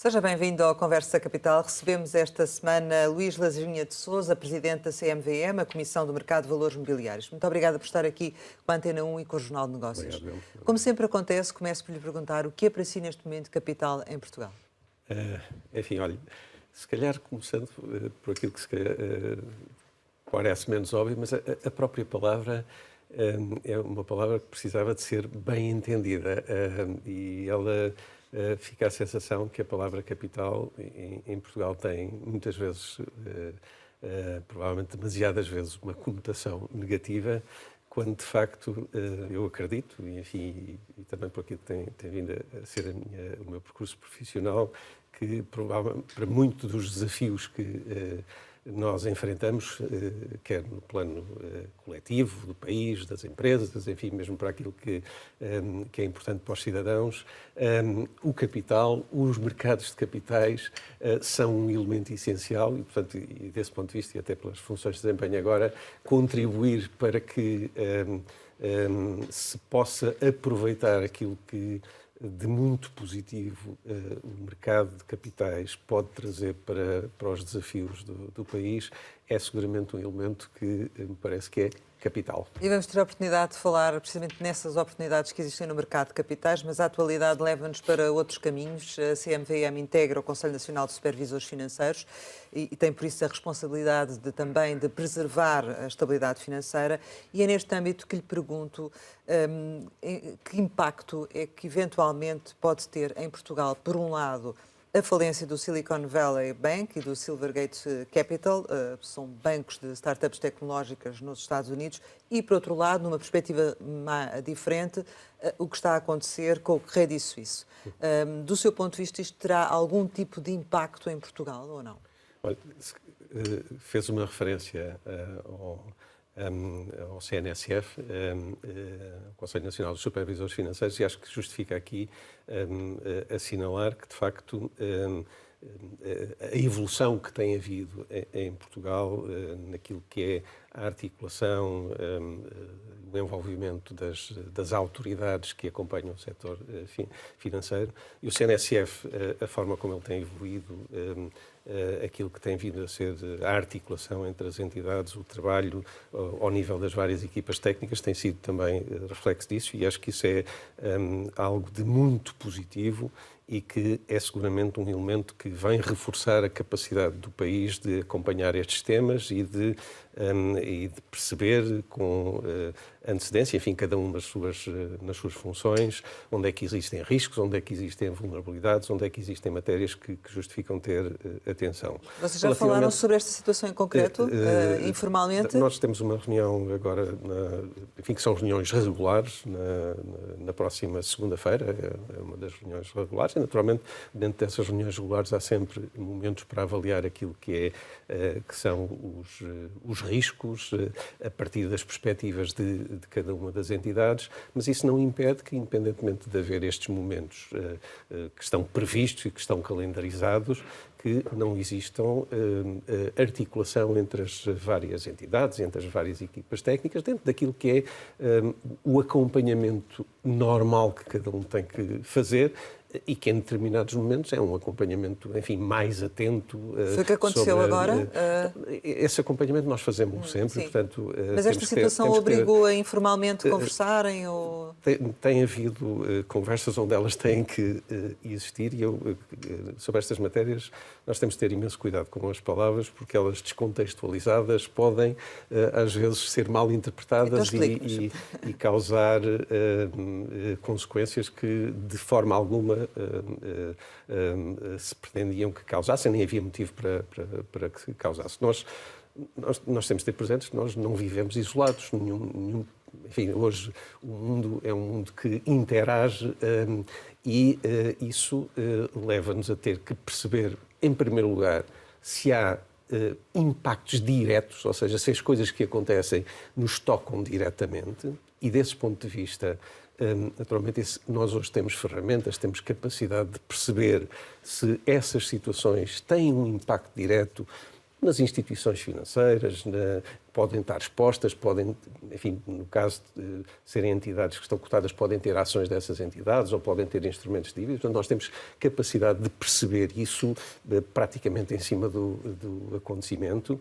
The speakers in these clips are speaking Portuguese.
Seja bem-vindo ao Conversa Capital. Recebemos esta semana Luís Lazinha de Sousa, presidente da CMVM, a Comissão do Mercado de Valores Mobiliários. Muito obrigada por estar aqui com a Antena 1 e com o Jornal de Negócios. Obrigado. Como sempre acontece, começo por lhe perguntar o que é para si neste momento capital em Portugal? Enfim, olha, se calhar começando por aquilo que se calhar, parece menos óbvio, mas a própria palavra é uma palavra que precisava de ser bem entendida e ela fica a sensação que a palavra capital em Portugal tem muitas vezes, provavelmente demasiadas vezes, uma conotação negativa, quando de facto eu acredito, e, enfim, e também por aquilo que tem vindo a ser o meu percurso profissional, que provavelmente para muitos dos desafios que nós enfrentamos, quer no plano coletivo, do país, das empresas, enfim, mesmo para aquilo que é importante para os cidadãos, o capital, os mercados de capitais são um elemento essencial e, portanto, e desse ponto de vista, e até pelas funções que desempenho agora, contribuir para que se possa aproveitar aquilo que de muito positivo o mercado de capitais pode trazer para os desafios do país, é seguramente um elemento que me parece que é capital. E vamos ter a oportunidade de falar precisamente nessas oportunidades que existem no mercado de capitais, mas a atualidade leva-nos para outros caminhos. A CMVM integra o Conselho Nacional de Supervisores Financeiros e tem por isso a responsabilidade também de preservar a estabilidade financeira, e é neste âmbito que lhe pergunto que impacto é que eventualmente pode ter em Portugal, por um lado, a falência do Silicon Valley Bank e do Silvergate Capital, são bancos de startups tecnológicas nos Estados Unidos, e, por outro lado, numa perspectiva diferente, o que está a acontecer com o Credit Suisse. Do seu ponto de vista, isto terá algum tipo de impacto em Portugal ou não? Olha, fez uma referência ao CNSF, o Conselho Nacional dos Supervisores Financeiros, e acho que justifica aqui assinalar que, de facto, a evolução que tem havido em Portugal naquilo que é a articulação, o envolvimento das autoridades que acompanham o setor financeiro, e o CNSF, a forma como ele tem evoluído, aquilo que tem vindo a ser a articulação entre as entidades, o trabalho ao nível das várias equipas técnicas, tem sido também reflexo disso, e acho que isso é algo de muito positivo e que é seguramente um elemento que vem reforçar a capacidade do país de acompanhar estes temas e de perceber com antecedência, enfim, cada um nas suas funções, onde é que existem riscos, onde é que existem vulnerabilidades, onde é que existem matérias que justificam ter atenção. Vocês já falaram sobre esta situação em concreto, informalmente? Nós temos uma reunião agora, enfim, que são reuniões regulares, na próxima segunda-feira, é uma das reuniões regulares, e naturalmente dentro dessas reuniões regulares há sempre momentos para avaliar aquilo que são os riscos, a partir das perspectivas de cada uma das entidades, mas isso não impede que, independentemente de haver estes momentos que estão previstos e que estão calendarizados, que não existam articulação entre as várias entidades, entre as várias equipas técnicas, dentro daquilo que é o acompanhamento normal que cada um tem que fazer, e que em determinados momentos é um acompanhamento, enfim, mais atento. Foi o que aconteceu agora? Esse acompanhamento nós fazemos sempre, sim. portanto... Mas esta situação obrigou a informalmente conversarem? Ou... Tem havido conversas onde elas têm que existir, e sobre estas matérias nós temos de ter imenso cuidado com as palavras, porque elas descontextualizadas podem às vezes ser mal interpretadas e causar consequências que de forma alguma se pretendiam que causassem, nem havia motivo para que causasse. Nós temos de ter presentes que nós não vivemos isolados. Enfim, hoje o mundo é um mundo que interage e isso leva-nos a ter que perceber, em primeiro lugar, se há impactos diretos, ou seja, se as coisas que acontecem nos tocam diretamente, e desse ponto de vista, naturalmente, nós hoje temos ferramentas, temos capacidade de perceber se essas situações têm um impacto direto nas instituições financeiras, podem estar expostas, podem, enfim, no caso de serem entidades que estão cotadas, podem ter ações dessas entidades ou podem ter instrumentos de dívida. Portanto, nós temos capacidade de perceber isso praticamente em cima do acontecimento.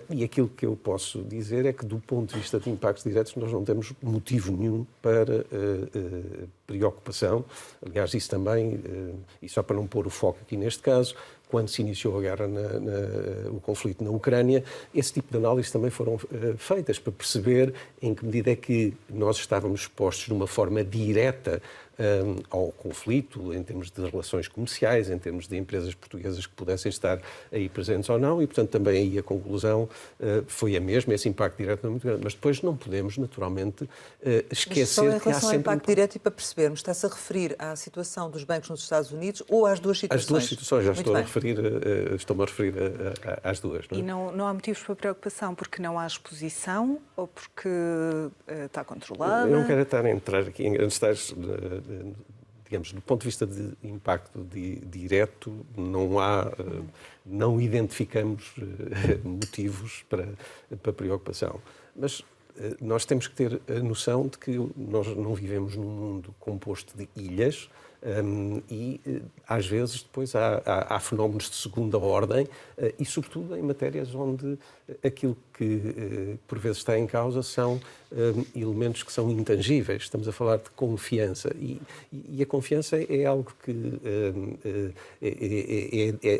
E aquilo que eu posso dizer é que, do ponto de vista de impactos diretos, nós não temos motivo nenhum para preocupação. Aliás, isso também, e só para não pôr o foco aqui neste caso, quando se iniciou a guerra, o conflito na Ucrânia, esse tipo de análises também foram feitas para perceber em que medida é que nós estávamos expostos de uma forma direta ao conflito, em termos de relações comerciais, em termos de empresas portuguesas que pudessem estar aí presentes ou não, e, portanto, também aí a conclusão foi a mesma, esse impacto direto não é muito grande. Mas depois não podemos, naturalmente, esquecer mas que há só em relação ao sempre... impacto direto e para percebermos, está-se a referir à situação dos bancos nos Estados Unidos ou às duas situações? As duas situações, já Muito bem. estou-me a referir às duas. Não é? E não há motivos para preocupação porque não há exposição ou porque está controlada? Eu não quero estar a entrar aqui em grandes detalhes, digamos, do ponto de vista de impacto direto, não identificamos motivos para preocupação. Mas nós temos que ter a noção de que nós não vivemos num mundo composto de ilhas, e às vezes depois há fenómenos de segunda ordem e sobretudo em matérias onde aquilo que por vezes está em causa são elementos que são intangíveis. Estamos a falar de confiança e a confiança é algo que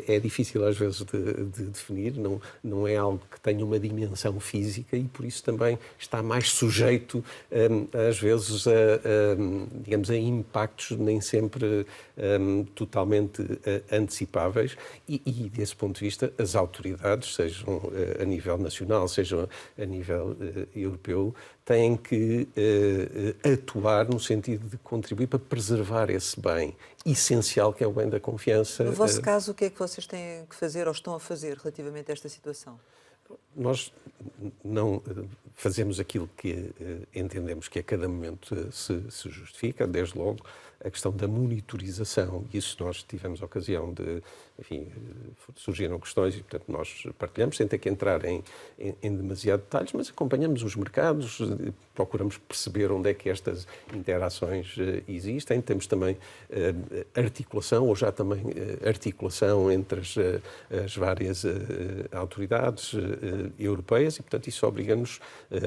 é difícil às vezes de definir, não é algo que tenha uma dimensão física e por isso também está mais sujeito às vezes digamos, a impactos nem sempre totalmente antecipáveis e desse ponto de vista as autoridades, sejam a nível nacional, sejam a nível europeu, têm que atuar no sentido de contribuir para preservar esse bem essencial que é o bem da confiança. No vosso caso, o que é que vocês têm que fazer ou estão a fazer relativamente a esta situação? Nós não fazemos aquilo que entendemos que a cada momento se justifica, desde logo a questão da monitorização. Isso nós tivemos a ocasião de, enfim, surgiram questões e, portanto, nós partilhamos, sem ter que entrar em demasiado detalhes, mas acompanhamos os mercados, procuramos perceber onde é que estas interações existem. Temos também articulação, ou já também articulação entre as várias autoridades europeias e, portanto, isso obriga-nos,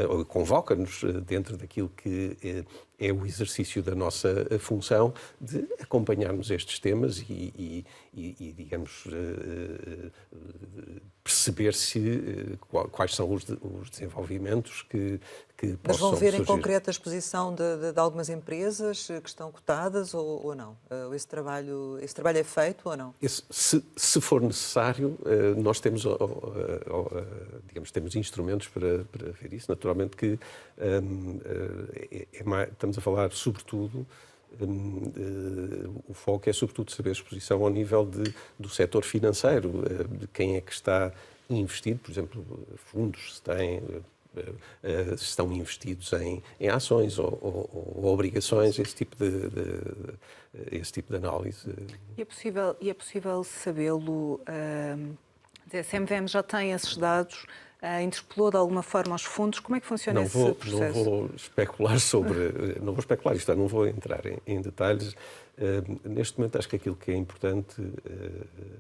ou convoca-nos dentro daquilo que é o exercício da nossa função de acompanharmos estes temas e digamos, perceber quais são os desenvolvimentos que Mas vão possam ver em surgir. concreto a exposição de algumas empresas que estão cotadas ou não? Esse trabalho é feito ou não? Se for necessário, nós temos, digamos, temos instrumentos para ver isso. Naturalmente que estamos a falar, sobretudo, o foco é sobretudo saber a exposição ao nível do setor financeiro, de quem é que está investido, por exemplo, fundos se estão investidos em ações ou obrigações, esse tipo de análise. E é possível sabê-lo? A CMVM já tem esses dados? Interpelou de alguma forma os fundos? Como é que funciona esse processo? Não vou especular não vou entrar em detalhes. Neste momento acho que aquilo que é importante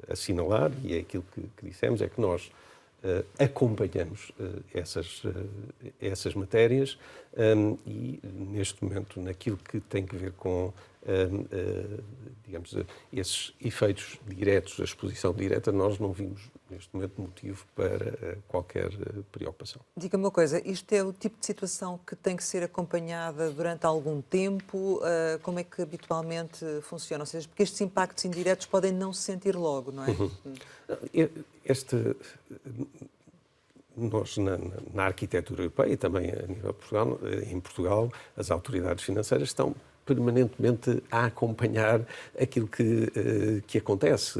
assinalar, e é aquilo que dissemos, é que nós acompanhamos essas matérias e neste momento naquilo que tem que ver com digamos, esses efeitos diretos, a exposição direta, nós não vimos neste momento motivo para qualquer preocupação. Diga-me uma coisa, isto é o tipo de situação que tem que ser acompanhada durante algum tempo? Como é que habitualmente funciona? Ou seja, porque estes impactos indiretos podem não se sentir logo, não é? Nós, na arquitetura europeia e também a nível de Portugal, em Portugal, as autoridades financeiras estão permanentemente a acompanhar aquilo que acontece.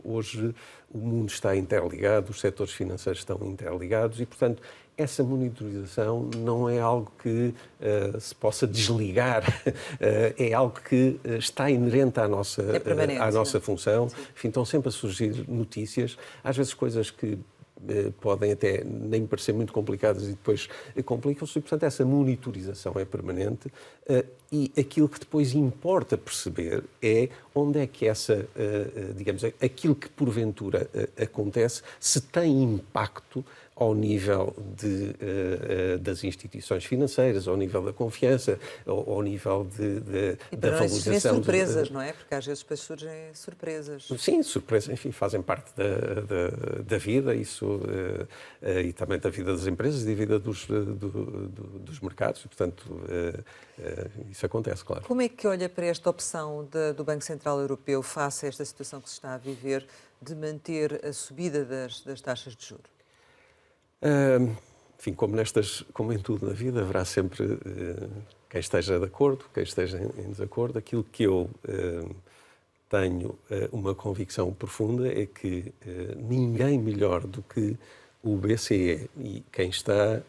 Hoje o mundo está interligado, os setores financeiros estão interligados e, portanto, essa monitorização não é algo que se possa desligar, é algo que está inerente à nossa função. Enfim, estão sempre a surgir notícias, às vezes coisas que podem até nem parecer muito complicadas e depois complicam-se, e, portanto, essa monitorização é permanente e aquilo que depois importa perceber é onde é que digamos, aquilo que porventura acontece, se tem impacto ao nível das instituições financeiras, ao nível da confiança, ao nível da valorização. E surpresas, não é? Porque às vezes depois surgem surpresas. Sim, surpresas, enfim, fazem parte da vida, isso, e também da vida das empresas e da vida dos mercados, e, portanto, isso acontece, claro. Como é que olha para esta opção do Banco Central Europeu face a esta situação que se está a viver de manter a subida das taxas de juros? Enfim, como em tudo na vida, haverá sempre quem esteja de acordo, quem esteja em desacordo. Aquilo que eu tenho uma convicção profunda é que ninguém melhor do que o BCE e quem está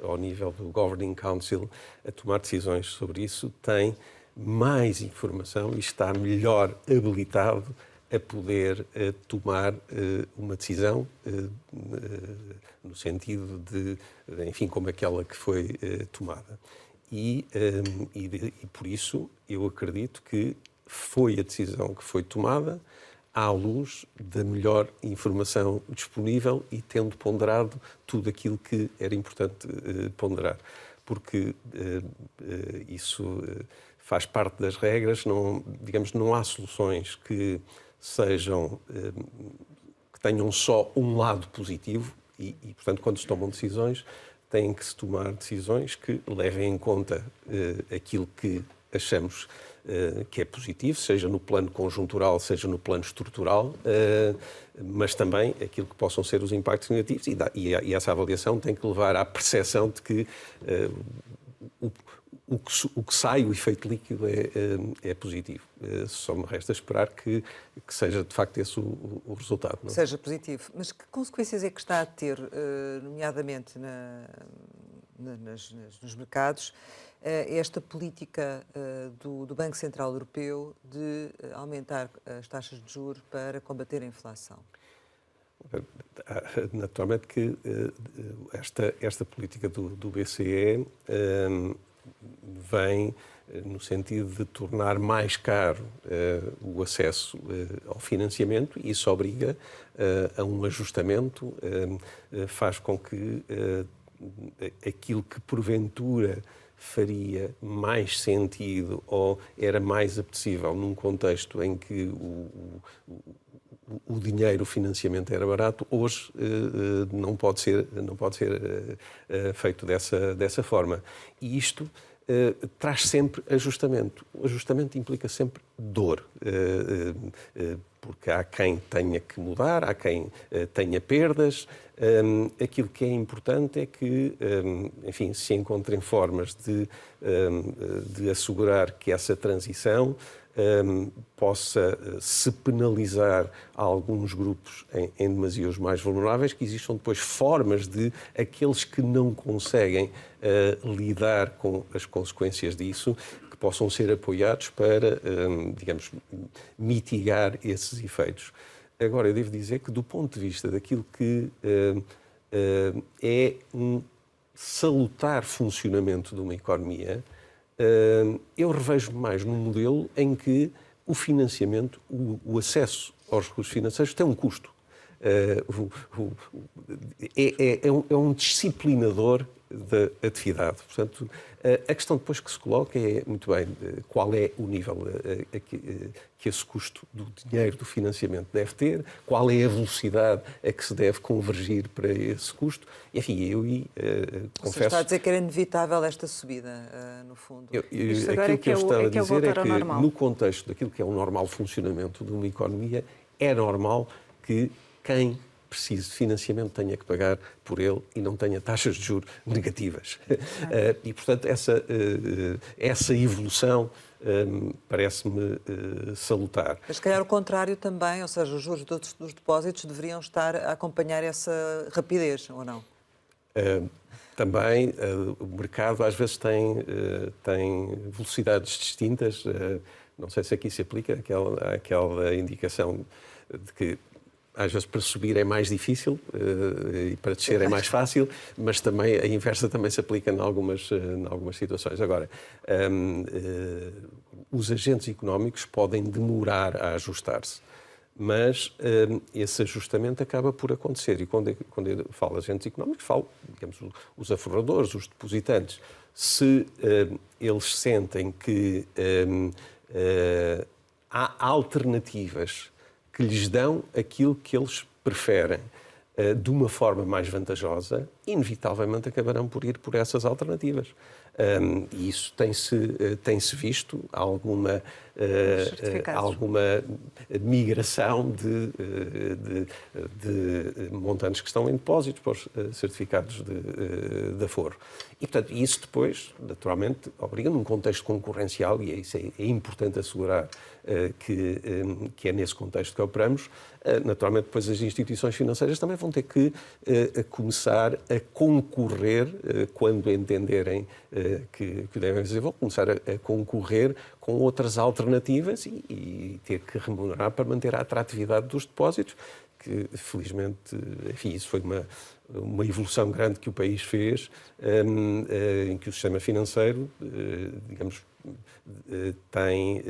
ao nível do Governing Council a tomar decisões sobre isso tem mais informação e está melhor habilitado a poder tomar uma decisão no sentido de, enfim, como aquela que foi tomada. E por isso eu acredito que foi a decisão que foi tomada à luz da melhor informação disponível e tendo ponderado tudo aquilo que era importante ponderar. Porque isso faz parte das regras, não há soluções que tenham só um lado positivo e, portanto, quando se tomam decisões, têm que se tomar decisões que levem em conta aquilo que achamos que é positivo, seja no plano conjuntural, seja no plano estrutural, mas também aquilo que possam ser os impactos negativos e essa avaliação tem que levar à percepção de que o que sai, o efeito líquido é positivo. Só me resta esperar que seja, de facto, esse o resultado. Não? Seja positivo. Mas que consequências é que está a ter, nomeadamente nos mercados, esta política do Banco Central Europeu de aumentar as taxas de juros para combater a inflação? Naturalmente que esta política do BCE vem no sentido de tornar mais caro o acesso ao financiamento e isso obriga a um ajustamento, faz com que aquilo que porventura faria mais sentido ou era mais apetecível num contexto em que o dinheiro, o financiamento era barato, hoje não pode ser feito dessa forma. E isto traz sempre ajustamento. O ajustamento implica sempre dor, porque há quem tenha que mudar, há quem tenha perdas. Aquilo que é importante é que, enfim, se encontrem formas de assegurar que essa transição possa se penalizar alguns grupos em demasia os mais vulneráveis, que existam depois formas de aqueles que não conseguem lidar com as consequências disso, que possam ser apoiados para, digamos, mitigar esses efeitos. Agora, eu devo dizer que, do ponto de vista daquilo que é um salutar funcionamento de uma economia, eu revejo mais num modelo em que o financiamento, o acesso aos recursos financeiros tem um custo. É um disciplinador da atividade. Portanto, a questão depois que se coloca é, muito bem, qual é o nível que esse custo do dinheiro, do financiamento deve ter, qual é a velocidade a que se deve convergir para esse custo. Enfim, confesso... Você está a dizer que era inevitável esta subida, no fundo. Aquilo que eu estou a dizer é que, no contexto daquilo que é o normal funcionamento de uma economia, é normal que quem precise de financiamento tenha que pagar por ele e não tenha taxas de juros negativas. E, portanto, essa evolução parece-me salutar. Mas, se calhar, o contrário também, ou seja, os juros dos depósitos deveriam estar a acompanhar essa rapidez, ou não? Também o mercado às vezes tem velocidades distintas. Não sei se aqui se aplica aquela indicação de que às vezes para subir é mais difícil e para descer é mais fácil, mas também a inversa também se aplica em algumas situações. Agora, os agentes económicos podem demorar a ajustar-se, mas esse ajustamento acaba por acontecer. E quando eu falo de agentes económicos, falo, digamos, os aforradores, os depositantes. Se eles sentem que há alternativas que lhes dão aquilo que eles preferem de uma forma mais vantajosa, inevitavelmente acabarão por ir por essas alternativas. E isso tem-se visto alguma migração de montantes que estão em depósitos para os certificados de aforo. E, portanto, isso depois, naturalmente, obriga num contexto concorrencial, e isso é importante assegurar que é nesse contexto que operamos. Naturalmente, depois as instituições financeiras também vão ter que começar a concorrer, quando entenderem que devem fazer, vão começar a concorrer com outras alternativas e ter que remunerar para manter a atratividade dos depósitos, que felizmente, enfim, isso foi uma evolução grande que o país fez, em que o sistema financeiro, digamos, tem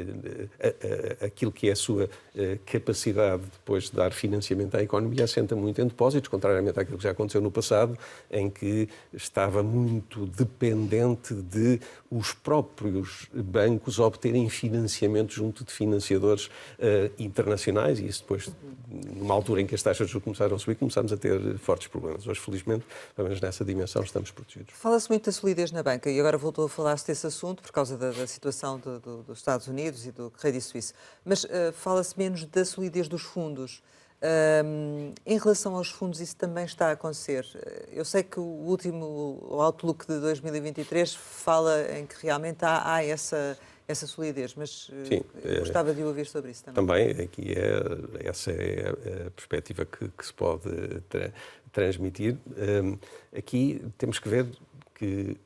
aquilo que é a sua capacidade depois de dar financiamento à economia, assenta muito em depósitos, contrariamente àquilo que já aconteceu no passado, em que estava muito dependente de os próprios bancos obterem financiamento junto de financiadores internacionais, e isso depois, numa altura em que as taxas de juros começaram a subir, começámos a ter fortes problemas. Hoje, felizmente, pelo menos nessa dimensão, estamos protegidos. Fala-se muito da solidez na banca, e agora voltou a falar-se desse assunto por causa da situação dos Estados Unidos e do Credit Suisse. Mas fala-se menos da solidez dos fundos. Em relação aos fundos, isso também está a acontecer. Eu sei que o último Outlook de 2023 fala em que realmente há essa solidez, mas sim, gostava de ouvir sobre isso também. Também, aqui essa é a perspectiva que se pode transmitir. Aqui temos que ver que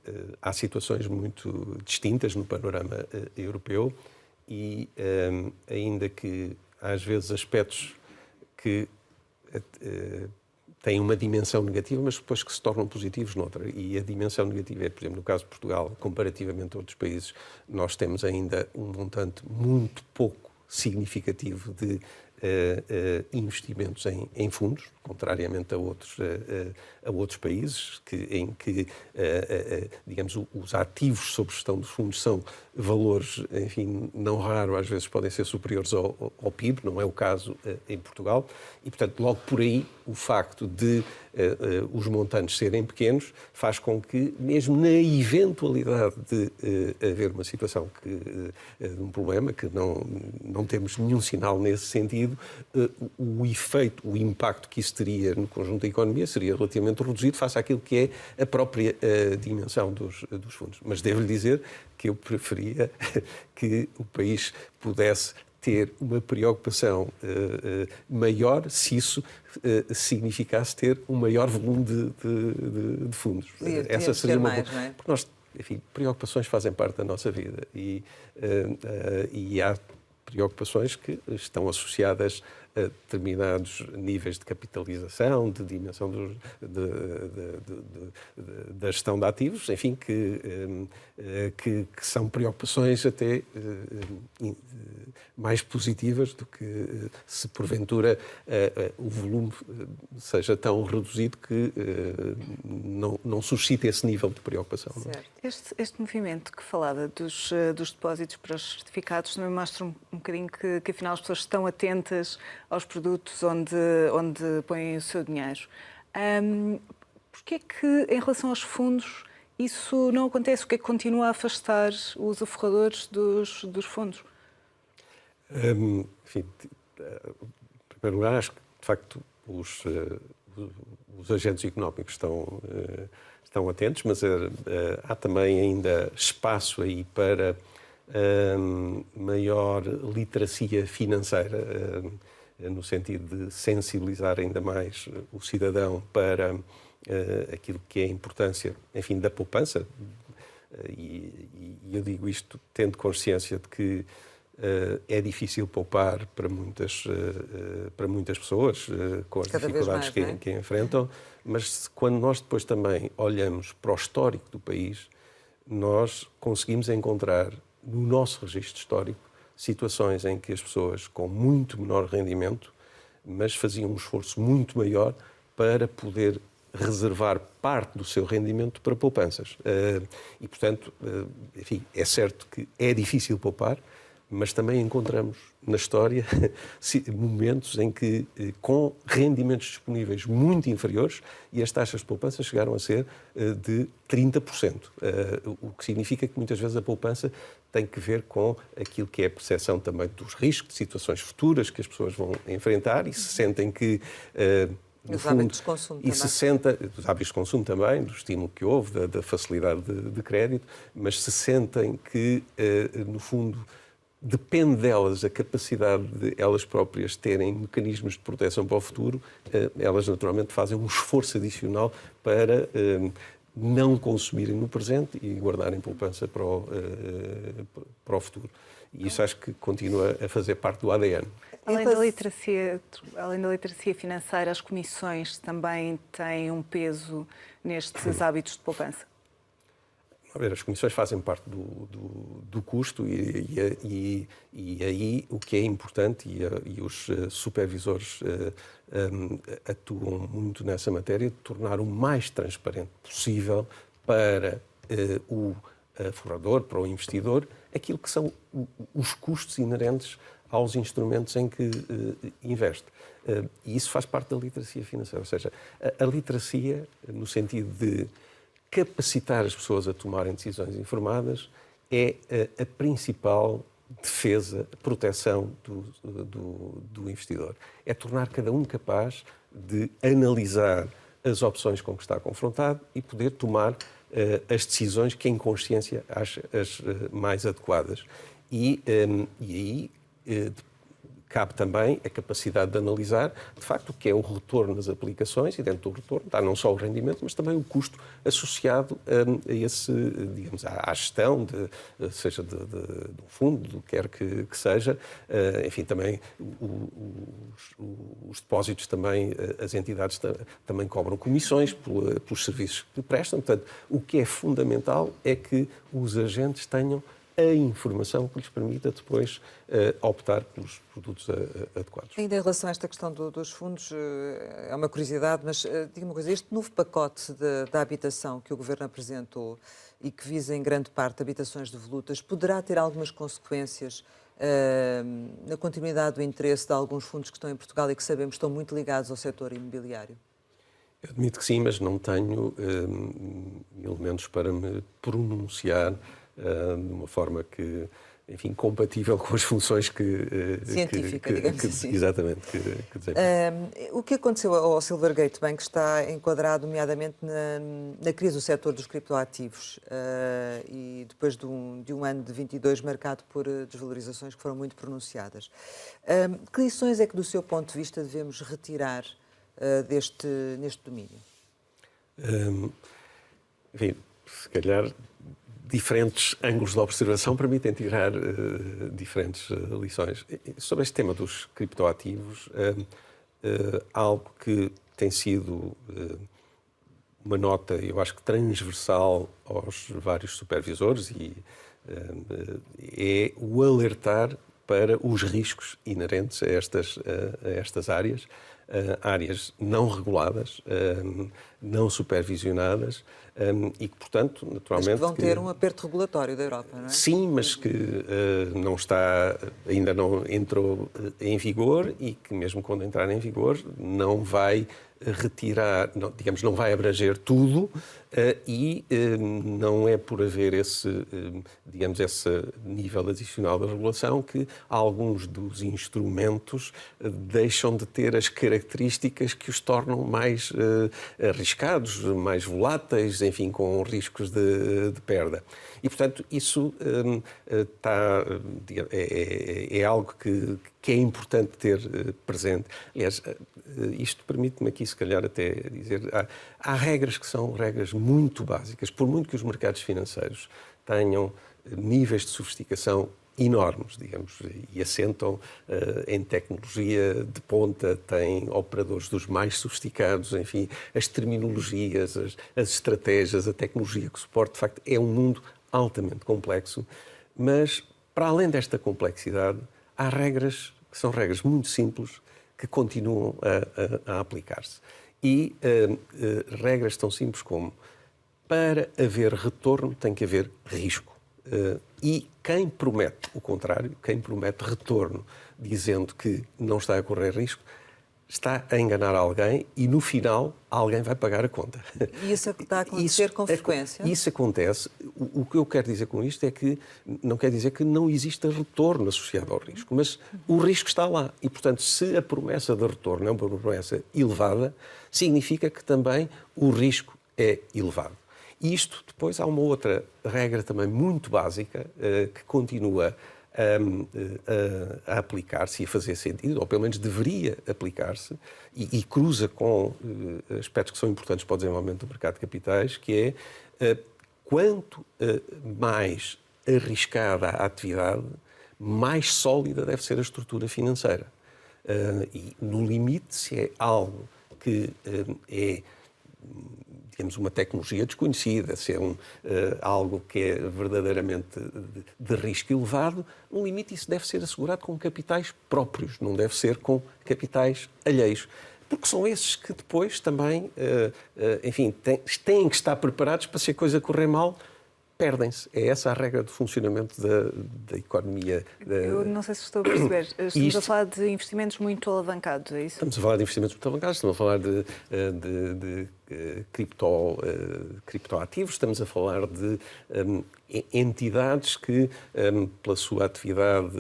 há situações muito distintas no panorama europeu e ainda que às vezes aspectos que têm uma dimensão negativa, mas depois que se tornam positivos noutra. E a dimensão negativa é, por exemplo, no caso de Portugal, comparativamente a outros países, nós temos ainda um montante muito pouco significativo de investimentos em fundos, contrariamente a outros países, em que digamos, os ativos sob gestão dos fundos são valores, enfim, não raro, às vezes podem ser superiores ao PIB, não é o caso em Portugal, e, portanto, logo por aí, o facto de os montantes serem pequenos faz com que, mesmo na eventualidade de haver uma situação de um problema, que não temos nenhum sinal nesse sentido, o efeito, o impacto que isso teria no conjunto da economia seria relativamente reduzido face àquilo que é a própria dimensão dos fundos. Mas devo-lhe dizer que eu preferia que o país pudesse ter uma preocupação maior se isso significasse ter um maior volume de fundos. Essa seria uma mais, não é? Porque nós, enfim, preocupações fazem parte da nossa vida e há preocupações que estão associadas a determinados níveis de capitalização, de dimensão da gestão de ativos, enfim, que são preocupações até mais positivas do que se porventura o volume seja tão reduzido que não suscita esse nível de preocupação. Certo. Este movimento que falava dos depósitos para os certificados também mostra um bocadinho que afinal as pessoas estão atentas aos produtos onde põem o seu dinheiro. Porquê é que, em relação aos fundos, isso não acontece? O que é que continua a afastar os aforradores dos fundos? Enfim, em primeiro lugar, acho que, de facto, os agentes económicos estão atentos, mas há também ainda espaço aí para maior literacia financeira, no sentido de sensibilizar ainda mais o cidadão para aquilo que é a importância, enfim, da poupança. E eu digo isto tendo consciência de que é difícil poupar para muitas pessoas, com as Cada vez dificuldades mais, não é? que enfrentam, mas quando nós depois também olhamos para o histórico do país, nós conseguimos encontrar no nosso registro histórico situações em que as pessoas com muito menor rendimento, mas faziam um esforço muito maior para poder reservar parte do seu rendimento para poupanças. E, portanto, enfim, é certo que é difícil poupar, mas também encontramos na história momentos em que, com rendimentos disponíveis muito inferiores, e as taxas de poupança chegaram a ser de 30%, o que significa que muitas vezes a poupança tem que ver com aquilo que é a percepção também dos riscos, de situações futuras que as pessoas vão enfrentar e se sentem que... E os hábitos de consumo e se senta, os hábitos de consumo também, do estímulo que houve, da facilidade de crédito, mas se sentem que, no fundo, depende delas a capacidade de elas próprias terem mecanismos de proteção para o futuro, elas naturalmente fazem um esforço adicional para não consumirem no presente e guardarem poupança para o futuro. E isso acho que continua a fazer parte do ADN. Além da literacia financeira, as comissões também têm um peso nestes hábitos de poupança? A ver, as comissões fazem parte do custo e aí o que é importante, e os supervisores atuam muito nessa matéria, de tornar o mais transparente possível para o forrador, para o investidor, aquilo que são os custos inerentes aos instrumentos em que investe. E isso faz parte da literacia financeira, ou seja, a literacia no sentido de capacitar as pessoas a tomarem decisões informadas é a principal defesa, proteção do investidor. É tornar cada um capaz de analisar as opções com que está confrontado e poder tomar as decisões que em consciência acha as mais adequadas. E aí cabe também a capacidade de analisar, de facto, o que é o retorno das aplicações, e dentro do retorno está não só o rendimento, mas também o custo associado a esse, digamos, à gestão, seja de um fundo, do que quer que seja. Enfim, também os depósitos também, as entidades também cobram comissões pelos serviços que prestam. Portanto, o que é fundamental é que os agentes tenham a informação que lhes permita depois optar pelos produtos adequados. Ainda em relação a esta questão dos fundos, é uma curiosidade, mas diga uma coisa, este novo pacote da habitação que o Governo apresentou e que visa em grande parte habitações devolutas, poderá ter algumas consequências na continuidade do interesse de alguns fundos que estão em Portugal e que sabemos estão muito ligados ao setor imobiliário? Eu admito que sim, mas não tenho elementos para me pronunciar de uma forma que, enfim, compatível com as funções científica, digamos assim. Exatamente, que desempenha. O que aconteceu ao Silvergate Bank está enquadrado, nomeadamente, na crise do setor dos criptoativos e depois de um ano de 22 marcado por desvalorizações que foram muito pronunciadas. Que lições é que, do seu ponto de vista, devemos retirar neste domínio? Enfim, se calhar diferentes ângulos de observação permitem tirar diferentes lições. Sobre este tema dos criptoativos, algo que tem sido uma nota, eu acho que transversal aos vários supervisores, é o alertar para os riscos inerentes a estas áreas, áreas não reguladas, não supervisionadas, e que, portanto, naturalmente... Mas que vão ter um aperto regulatório da Europa, não é? Sim, mas que ainda não entrou em vigor e que, mesmo quando entrar em vigor, não vai retirar, digamos, não vai abranger tudo e não é por haver esse nível adicional da regulação que alguns dos instrumentos deixam de ter as características que os tornam mais arriscados, mais voláteis, enfim, com riscos de perda. E, portanto, isso é algo que é importante ter presente. Aliás, isto permite-me aqui, se calhar, até dizer, há regras que são regras muito básicas, por muito que os mercados financeiros tenham níveis de sofisticação enormes, digamos, e assentam em tecnologia de ponta, têm operadores dos mais sofisticados, enfim, as terminologias, as estratégias, a tecnologia que suporta, de facto, é um mundo altamente complexo, mas, para além desta complexidade, há regras que são regras muito simples que continuam a aplicar-se. E regras tão simples como: para haver retorno tem que haver risco. E quem promete o contrário, quem promete retorno dizendo que não está a correr risco, está a enganar alguém e, no final, alguém vai pagar a conta. E isso está a acontecer com frequência? Isso acontece. O que eu quero dizer com isto é que não quer dizer que não exista retorno associado ao risco, mas o risco está lá. E, portanto, se a promessa de retorno é uma promessa elevada, significa que também o risco é elevado. E isto, depois, há uma outra regra também muito básica que continua a aplicar-se e a fazer sentido, ou pelo menos deveria aplicar-se, e cruza com aspectos que são importantes para o desenvolvimento do mercado de capitais, que é quanto mais arriscada a atividade, mais sólida deve ser a estrutura financeira. E, no limite, se é algo que é, digamos, uma tecnologia desconhecida, se é algo que é verdadeiramente de risco elevado, no limite isso deve ser assegurado com capitais próprios, não deve ser com capitais alheios. Porque são esses que depois também, enfim, têm que estar preparados para, se a coisa correr mal, perdem-se. É essa a regra de funcionamento da economia. Eu não sei se estou a perceber. Estamos a falar de investimentos muito alavancados, é isso? Estamos a falar de investimentos muito alavancados, estamos a falar de criptoativos, estamos a falar de entidades que, pela sua atividade,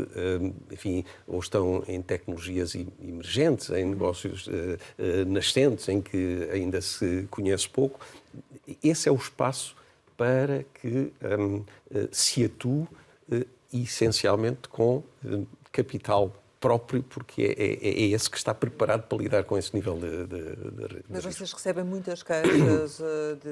enfim, ou estão em tecnologias emergentes, em negócios nascentes, em que ainda se conhece pouco. Esse é o espaço para que se atue essencialmente com capital próprio, porque é esse que está preparado para lidar com esse nível de Mas vocês recebem muitas queixas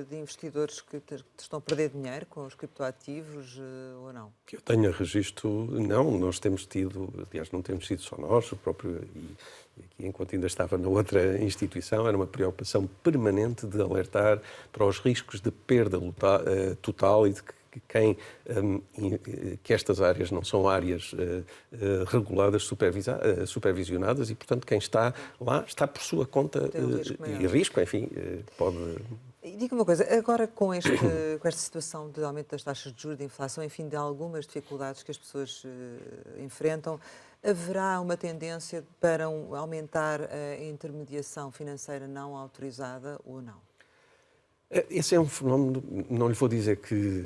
de investidores que estão a perder dinheiro com os criptoativos ou não? Que eu tenha registro, não. Nós temos tido, aliás, não temos sido só nós, o próprio, e aqui, enquanto ainda estava na outra instituição, era uma preocupação permanente de alertar para os riscos de perda total e de que estas áreas não são áreas reguladas, supervisionadas e, portanto, quem está lá está por sua conta e risco, enfim, pode... E diga uma coisa, agora com esta situação de aumento das taxas de juros, de inflação, enfim, de algumas dificuldades que as pessoas enfrentam, haverá uma tendência para aumentar a intermediação financeira não autorizada ou não? Esse é um fenómeno, não lhe vou dizer que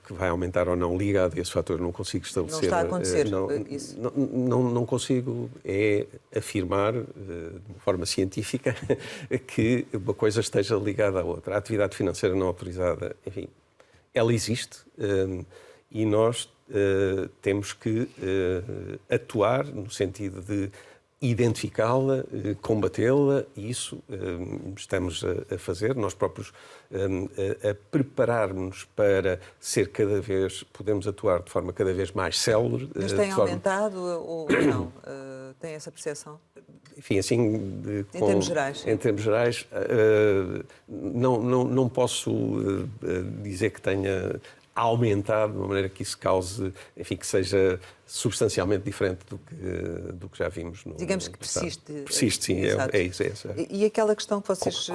que vai aumentar ou não ligado a esse fator, não consigo estabelecer. Não está a acontecer isso? Não consigo afirmar de uma forma científica que uma coisa esteja ligada à outra. A atividade financeira não autorizada, enfim, ela existe e nós temos que atuar no sentido de identificá-la, combatê-la, e isso estamos a fazer, nós próprios a preparar-nos para ser podemos atuar de forma cada vez mais célere. Mas tem aumentado ou não? Tem essa percepção? Enfim, assim... Em termos gerais. Em termos gerais, não posso dizer que tenha aumentado de uma maneira que isso cause, enfim, que seja substancialmente diferente do que já vimos no Digamos que persiste. Persiste, sim, é isso. E aquela questão que vocês...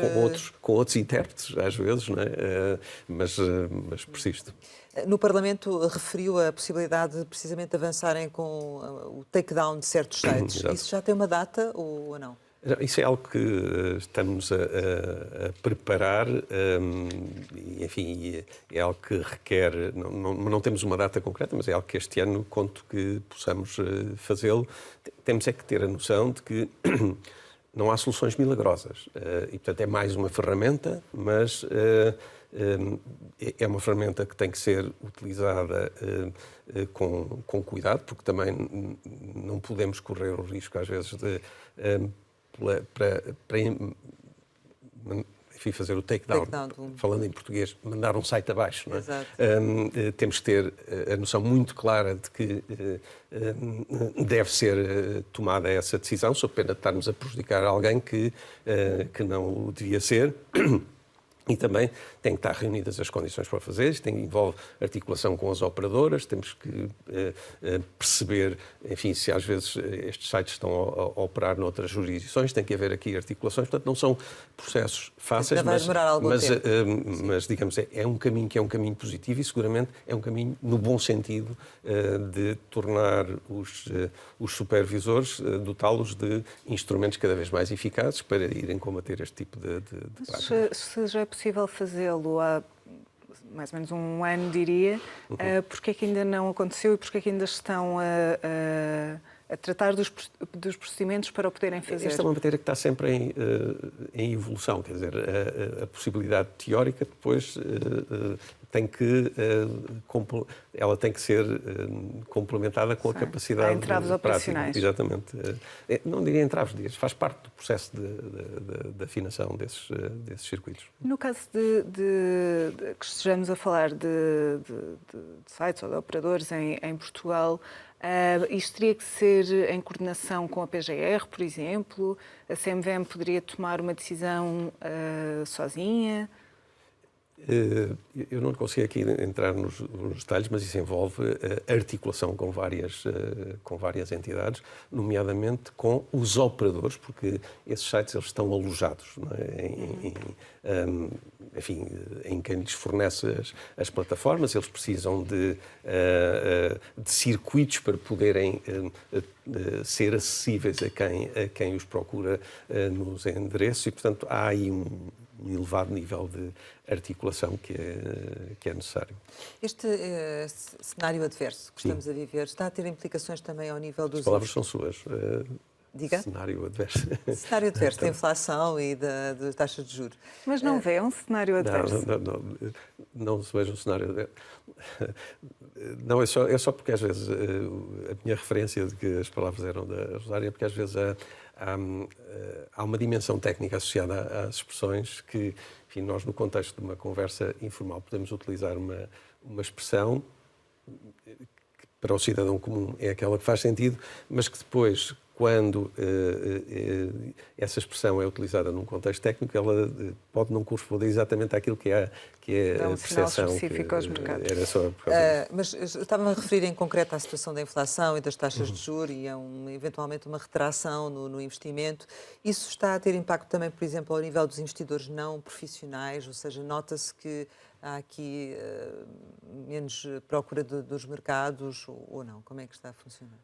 Com outros intérpretes, às vezes, não é? Mas persiste. No Parlamento referiu a possibilidade de precisamente avançarem com o take-down de certos sites. Isso já tem uma data ou não? Isso é algo que estamos a preparar, enfim, é algo que requer, não temos uma data concreta, mas é algo que este ano conto que possamos fazê-lo. Temos é que ter a noção de que não há soluções milagrosas e, portanto, é mais uma ferramenta, mas é uma ferramenta que tem que ser utilizada com cuidado, porque também não podemos correr o risco, às vezes, fui fazer o takedown, falando em português, mandar um site abaixo. Não é? Exato. Temos que ter a noção muito clara de que deve ser tomada essa decisão, sob pena de estarmos a prejudicar alguém que não o devia ser. E também têm que estar reunidas as condições para fazer, isto envolve articulação com as operadoras, temos que perceber, enfim, se às vezes estes sites estão a operar noutras jurisdições, tem que haver aqui articulações, portanto não são processos fáceis, vai demorar algum tempo. Mas digamos, é um caminho que é um caminho positivo e seguramente é um caminho no bom sentido de tornar os supervisores, dotá-los de instrumentos cada vez mais eficazes para irem combater este tipo de práticas. Se já é possível fazê-lo há mais ou menos um ano, diria, porque é que ainda não aconteceu e porque é que ainda estão a tratar dos procedimentos para o poderem fazer? Esta é uma matéria que está sempre em evolução, quer dizer, a possibilidade teórica depois ela tem que ser complementada com a capacidade há entraves prática. operacionais. Exatamente. Não diria entraves, faz parte do processo de afinação desses circuitos. No caso de que estejamos a falar de sites ou de operadores em Portugal, isto teria que ser em coordenação com a PGR, por exemplo? A CMVM poderia tomar uma decisão sozinha? Eu não consigo aqui entrar nos detalhes, mas isso envolve articulação com várias entidades, nomeadamente com os operadores, porque esses sites eles estão alojados, não é? Em quem lhes fornece as plataformas, eles precisam de circuitos para poderem ser acessíveis a quem os procura nos endereços e, portanto, há aí um elevado nível de articulação que é necessário. Este cenário adverso que estamos a viver está a ter implicações também ao nível dos... As palavras são suas. Diga? Cenário adverso. Cenário adverso da inflação e das taxas de juros. Mas não vê um cenário adverso? Não se veja um cenário adverso. Não, é só porque às vezes a minha referência de que as palavras eram da Rosária é porque às vezes há uma dimensão técnica associada às expressões que, enfim, nós no contexto de uma conversa informal podemos utilizar uma expressão que para o cidadão comum é aquela que faz sentido, mas que depois, quando essa expressão é utilizada num contexto técnico, ela pode não corresponder exatamente àquilo que é a percepção. Específico aos mercados. Era só por causa disso. Mas estava a referir em concreto à situação da inflação e das taxas de juros e a eventualmente uma retração no investimento. Isso está a ter impacto também, por exemplo, ao nível dos investidores não profissionais, ou seja, nota-se que há aqui menos procura dos mercados ou não? Como é que está a funcionar?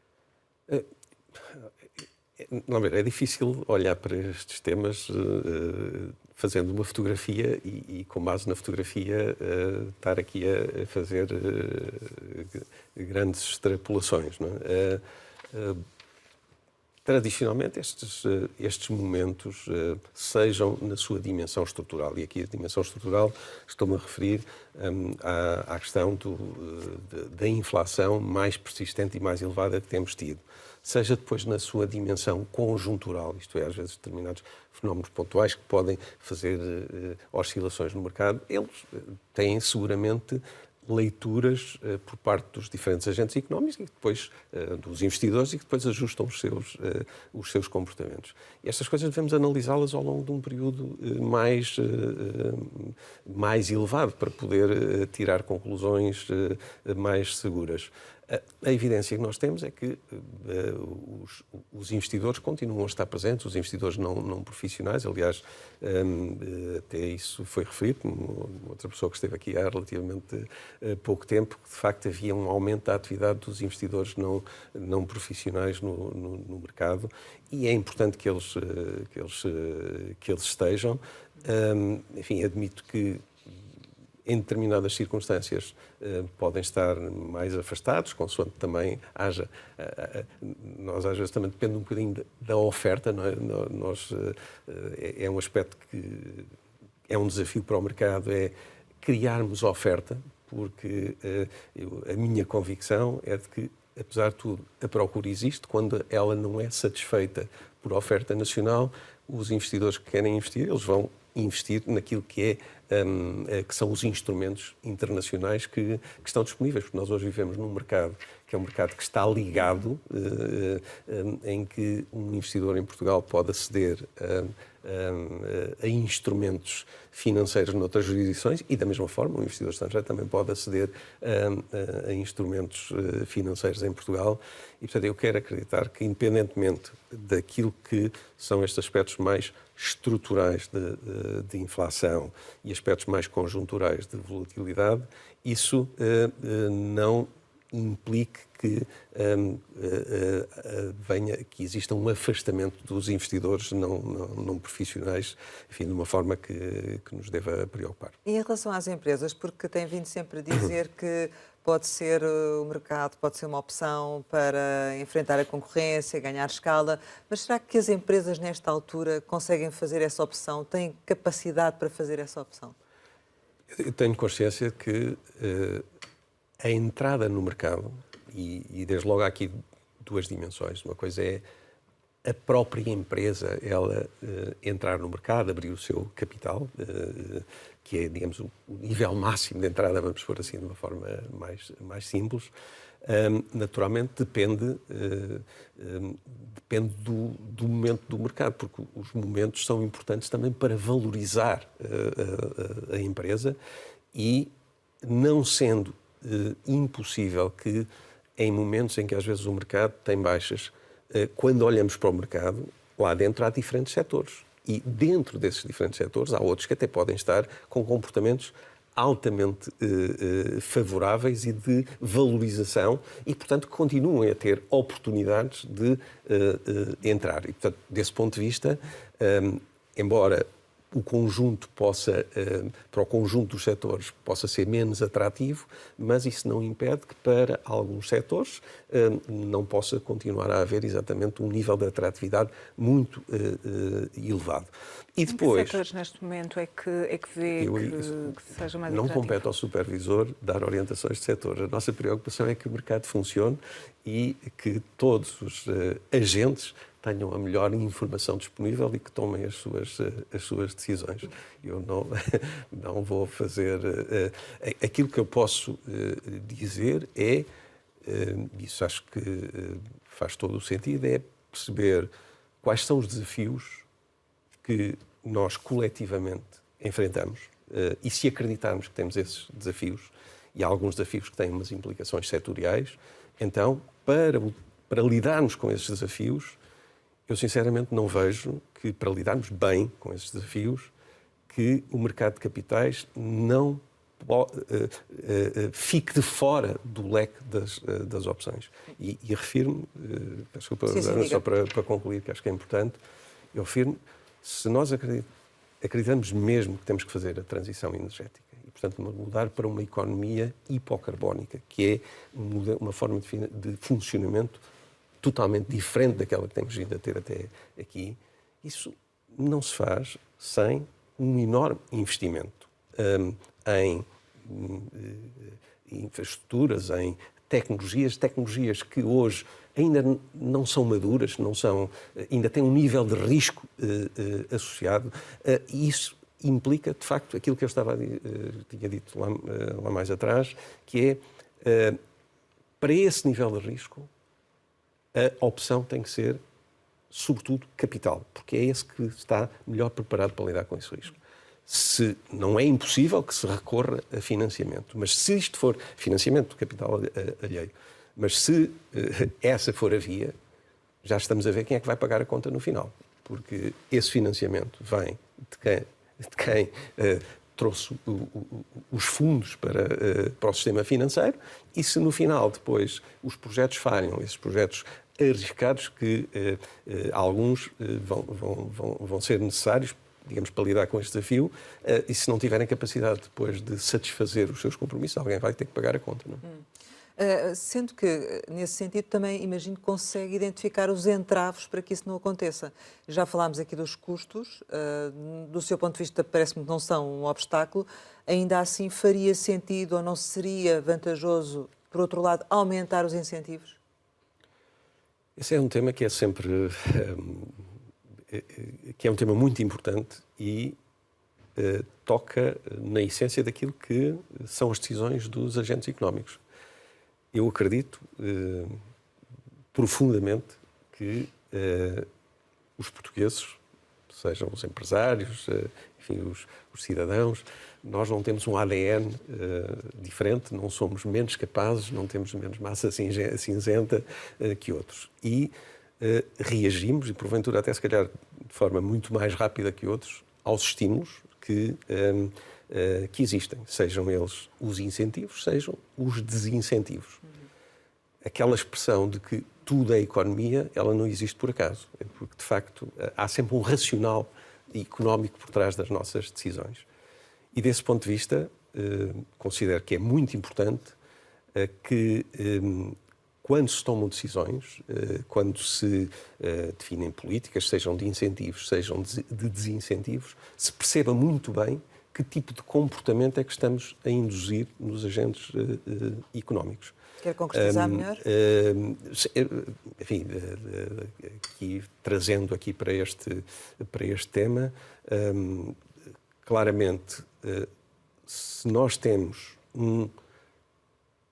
Não, é difícil olhar para estes temas fazendo uma fotografia e com base na fotografia estar aqui a fazer grandes extrapolações. Não é? Tradicionalmente, estes momentos, sejam na sua dimensão estrutural, e aqui a dimensão estrutural estou-me a referir à questão da inflação mais persistente e mais elevada que temos tido, seja depois na sua dimensão conjuntural, isto é, às vezes determinados fenómenos pontuais que podem fazer oscilações no mercado, eles têm seguramente leituras por parte dos diferentes agentes económicos e depois dos investidores e que depois ajustam os seus comportamentos. E estas coisas devemos analisá-las ao longo de um período mais elevado para poder tirar conclusões mais seguras. A evidência que nós temos é que os investidores continuam a estar presentes, os investidores não profissionais, aliás, até isso foi referido, outra pessoa que esteve aqui há relativamente pouco tempo, que de facto havia um aumento da atividade dos investidores não profissionais no mercado e é importante que eles estejam. Enfim, admito que em determinadas circunstâncias podem estar mais afastados, consoante também haja... Nós às vezes também depende um bocadinho da oferta, não é? É um aspecto que é um desafio para o mercado, é criarmos oferta, porque a minha convicção é de que, apesar de tudo, a procura existe. Quando ela não é satisfeita por oferta nacional, os investidores que querem investir, eles vão investir naquilo que que são os instrumentos internacionais que estão disponíveis, porque nós hoje vivemos num mercado que é um mercado que está ligado, em que um investidor em Portugal pode aceder a instrumentos financeiros noutras jurisdições e, da mesma forma, um investidor estrangeiro também pode aceder a instrumentos financeiros em Portugal. E, portanto, eu quero acreditar que, independentemente daquilo que são estes aspectos mais estruturais de inflação e aspectos mais conjunturais de volatilidade, isso não implique que que exista um afastamento dos investidores não profissionais, enfim, de uma forma que nos deva preocupar. E em relação às empresas, porque tem vindo sempre a dizer que pode ser o mercado, pode ser uma opção para enfrentar a concorrência, ganhar escala, mas será que as empresas nesta altura conseguem fazer essa opção, têm capacidade para fazer essa opção? Eu tenho consciência que a entrada no mercado, e desde logo há aqui duas dimensões. Uma coisa é a própria empresa, ela entrar no mercado, abrir o seu capital, que é, digamos, o nível máximo de entrada, vamos pôr assim de uma forma mais simples. Naturalmente depende do momento do mercado, porque os momentos são importantes também para valorizar a empresa e não sendo impossível que em momentos em que às vezes o mercado tem baixas, quando olhamos para o mercado, lá dentro há diferentes setores. E dentro desses diferentes setores há outros que até podem estar com comportamentos altamente favoráveis e de valorização e, portanto, continuam a ter oportunidades de entrar. E, portanto, desse ponto de vista, embora o conjunto para o conjunto dos setores possa ser menos atrativo, mas isso não impede que para alguns setores não possa continuar a haver exatamente um nível de atratividade muito elevado. E depois, em que setores neste momento é que vê que seja mais não atrativo? compete ao supervisor dar orientações de setor. A nossa preocupação é que o mercado funcione e que todos os agentes tenham a melhor informação disponível e que tomem as suas decisões. Eu não vou fazer... Aquilo que eu posso dizer é, isso acho que faz todo o sentido, é perceber quais são os desafios que nós coletivamente enfrentamos e se acreditarmos que temos esses desafios, e há alguns desafios que têm umas implicações setoriais, então, para lidarmos com esses desafios, eu sinceramente não vejo que, para lidarmos bem com esses desafios, que o mercado de capitais não fique de fora do leque das opções. E refiro-me, desculpa, Ana, só para concluir, que acho que é importante, eu refiro-me, se nós acreditamos mesmo que temos que fazer a transição energética e, portanto, mudar para uma economia hipocarbónica, que é uma forma de funcionamento totalmente diferente daquela que temos vindo a ter até aqui, isso não se faz sem um enorme investimento em infraestruturas, em tecnologias que hoje ainda não são maduras, ainda têm um nível de risco associado, e isso implica, de facto, aquilo que eu tinha dito lá mais atrás, que é, para esse nível de risco, a opção tem que ser, sobretudo, capital, porque é esse que está melhor preparado para lidar com esse risco. Se não é impossível que se recorra a financiamento, mas se isto for financiamento do capital alheio, mas se essa for a via, já estamos a ver quem é que vai pagar a conta no final, porque esse financiamento vem de quem trouxe os fundos para o sistema financeiro, e se no final depois os projetos falham, esses projetos arriscados que alguns vão ser necessários, digamos, para lidar com este desafio, e se não tiverem capacidade depois de satisfazer os seus compromissos, alguém vai ter que pagar a conta, não? Sendo que, nesse sentido, também imagino que consegue identificar os entraves para que isso não aconteça. Já falámos aqui dos custos, do seu ponto de vista parece-me que não são um obstáculo, ainda assim faria sentido ou não seria vantajoso, por outro lado, aumentar os incentivos? Esse é um tema que é sempre... que é um tema muito importante e toca na essência daquilo que são as decisões dos agentes económicos. Eu acredito profundamente que os portugueses, sejam os empresários, enfim, os cidadãos, nós não temos um ADN diferente, não somos menos capazes, não temos menos massa cinzenta que outros. E reagimos, e porventura até se calhar de forma muito mais rápida que outros, aos estímulos que existem, sejam eles os incentivos, sejam os desincentivos. Aquela expressão de que tudo é economia, ela não existe por acaso, porque de facto há sempre um racional económico por trás das nossas decisões. E desse ponto de vista, considero que é muito importante que quando se tomam decisões, quando se definem políticas, sejam de incentivos, sejam de desincentivos, se perceba muito bem que tipo de comportamento é que estamos a induzir nos agentes económicos. Quer concretizar melhor? Enfim, aqui, trazendo aqui para este tema, claramente, se nós temos um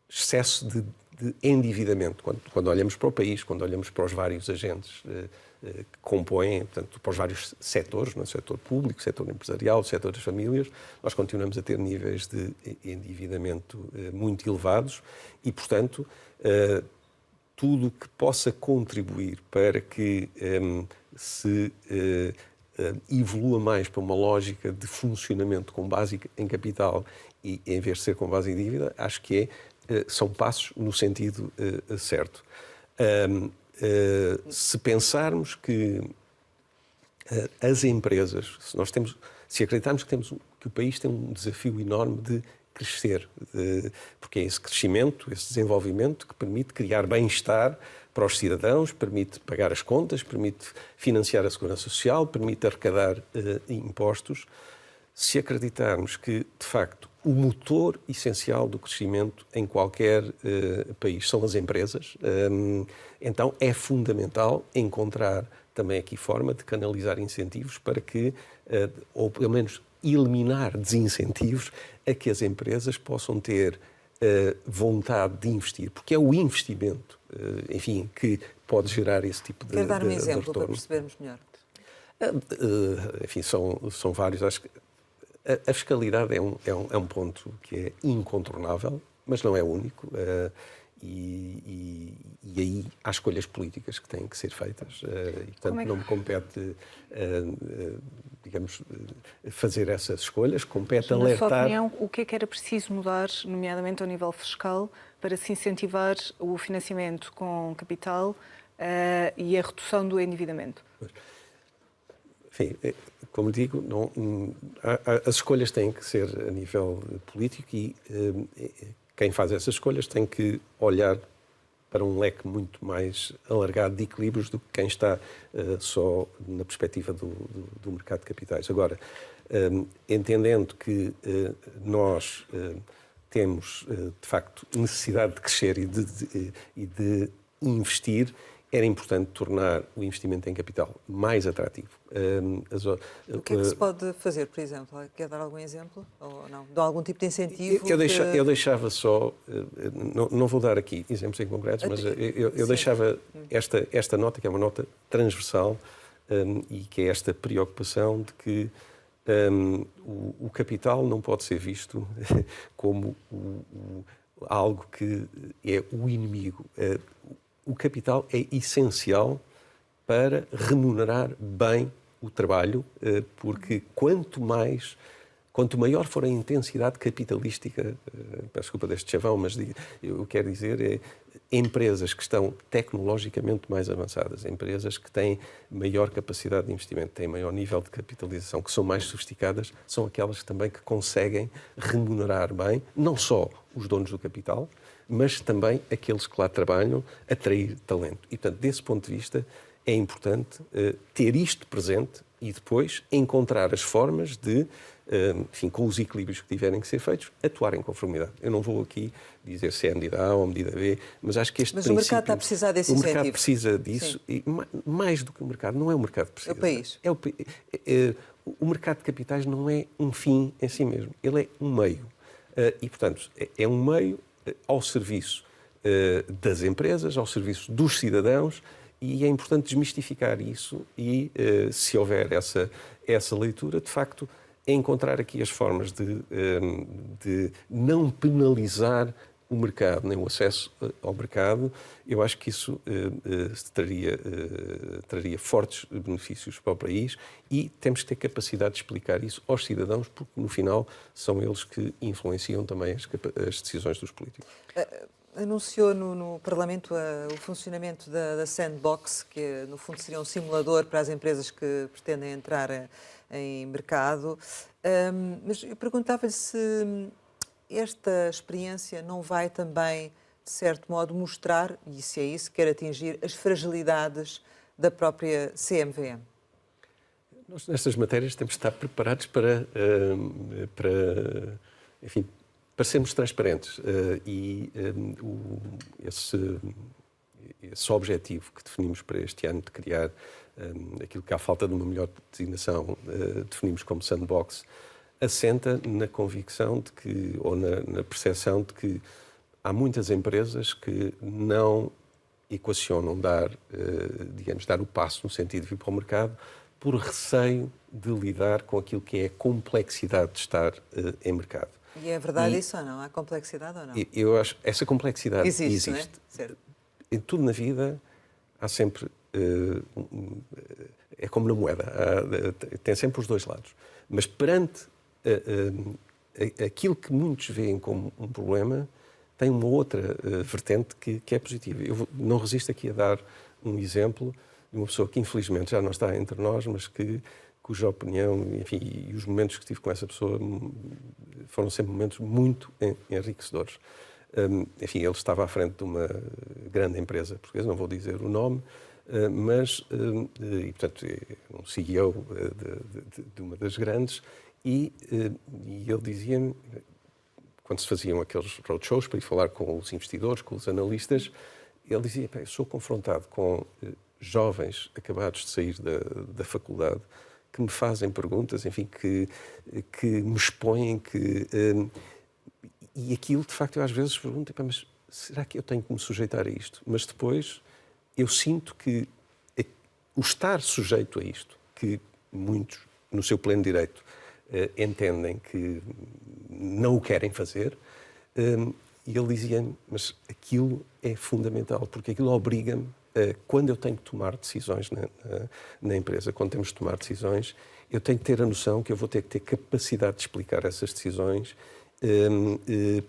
excesso de endividamento, quando olhamos para o país, quando olhamos para os vários agentes que compõem, portanto, para os vários setores, no setor público, setor empresarial, setor das famílias, nós continuamos a ter níveis de endividamento muito elevados e, portanto, tudo que possa contribuir para que se evolua mais para uma lógica de funcionamento com base em capital e em vez de ser com base em dívida, acho que são passos no sentido certo. Se pensarmos que as empresas, se acreditarmos que o país tem um desafio enorme de crescer, porque é esse crescimento, esse desenvolvimento que permite criar bem-estar para os cidadãos, permite pagar as contas, permite financiar a segurança social, permite arrecadar impostos. Se acreditarmos que, de facto, o motor essencial do crescimento em qualquer país são as empresas, então é fundamental encontrar também aqui forma de canalizar incentivos para que, ou pelo menos eliminar desincentivos a que as empresas possam ter vontade de investir, porque é o investimento, enfim, que pode gerar esse tipo de retorno. Quer dar um exemplo para percebermos melhor? Enfim, são vários. Acho que a fiscalidade é um ponto que é incontornável, mas não é único. E aí há escolhas políticas que têm que ser feitas. E, portanto, não me compete, digamos, fazer essas escolhas. Compete alertar... Na sua opinião, o que é que era preciso mudar, nomeadamente ao nível fiscal, para se incentivar o financiamento com capital e a redução do endividamento? Enfim, como digo, as escolhas têm que ser a nível político e quem faz essas escolhas tem que olhar para um leque muito mais alargado de equilíbrios do que quem está só na perspectiva do mercado de capitais. Agora, entendendo que nós temos, de facto, necessidade de crescer e de investir, era importante tornar o investimento em capital mais atrativo. O que é que se pode fazer, por exemplo? Quer dar algum exemplo? Ou não? De algum tipo de incentivo? Eu deixava só... Não vou dar aqui exemplos em concretos, mas eu deixava esta nota, que é uma nota transversal, e que é esta preocupação de que o capital não pode ser visto como algo que é o inimigo. O capital é essencial para remunerar bem o trabalho, porque quanto maior for a intensidade capitalística, peço desculpa deste chavão, mas eu quero dizer, empresas que estão tecnologicamente mais avançadas, empresas que têm maior capacidade de investimento, têm maior nível de capitalização, que são mais sofisticadas, são aquelas também que conseguem remunerar bem, não só os donos do capital, mas também aqueles que lá trabalham, atrair talento. E, portanto, desse ponto de vista, é importante ter isto presente e depois encontrar as formas de, enfim, com os equilíbrios que tiverem que ser feitos, atuar em conformidade. Eu não vou aqui dizer se é a medida A ou a medida B, mas acho que este princípio... Mas o mercado está a precisar desse incentivo. O mercado precisa disso, e mais do que o mercado, não é o mercado que precisa. É o país. O mercado de capitais não é um fim em si mesmo, ele é um meio. E, portanto, é um meio ao serviço das empresas, ao serviço dos cidadãos, e é importante desmistificar isso e, se houver essa leitura, de facto, é encontrar aqui as formas de não penalizar o mercado, nem o acesso ao mercado. Eu acho que isso traria fortes benefícios para o país e temos que ter capacidade de explicar isso aos cidadãos, porque no final são eles que influenciam também as decisões dos políticos. Anunciou no Parlamento o funcionamento da Sandbox, que no fundo seria um simulador para as empresas que pretendem entrar em mercado. Mas eu perguntava-lhe se esta experiência não vai também, de certo modo, mostrar, e se é isso que quer atingir, as fragilidades da própria CMVM? Nós, nestas matérias, temos de estar preparados para enfim, para sermos transparentes. Esse objetivo que definimos para este ano de criar aquilo que, à falta de uma melhor designação, definimos como sandbox, assenta na convicção de que, ou na percepção de que há muitas empresas que não equacionam dar o passo no sentido de vir para o mercado por receio de lidar com aquilo que é a complexidade de estar em mercado. E é verdade isso ou não? Há complexidade ou não? Eu acho que essa complexidade existe. Não é? Certo. Em tudo na vida há sempre... é como na moeda, tem sempre os dois lados. Mas perante aquilo que muitos veem como um problema, tem uma outra vertente que é positiva. Eu não resisto aqui a dar um exemplo de uma pessoa que infelizmente já não está entre nós, mas cuja opinião, enfim, e os momentos que tive com essa pessoa foram sempre momentos muito enriquecedores. Enfim, ele estava à frente de uma grande empresa portuguesa, não vou dizer o nome, mas, e, portanto, um CEO de uma das grandes, e ele dizia-me, quando se faziam aqueles roadshows para ir falar com os investidores, com os analistas, ele dizia, eu sou confrontado com jovens acabados de sair da faculdade que me fazem perguntas, enfim, que me expõem, e aquilo, de facto, eu às vezes pergunto, mas será que eu tenho que me sujeitar a isto? Mas depois eu sinto que o estar sujeito a isto, que muitos, no seu pleno direito, entendem que não o querem fazer, e ele dizia-me, mas aquilo é fundamental, porque aquilo obriga-me, quando eu tenho que tomar decisões na empresa, quando temos de tomar decisões, eu tenho que ter a noção que eu vou ter que ter capacidade de explicar essas decisões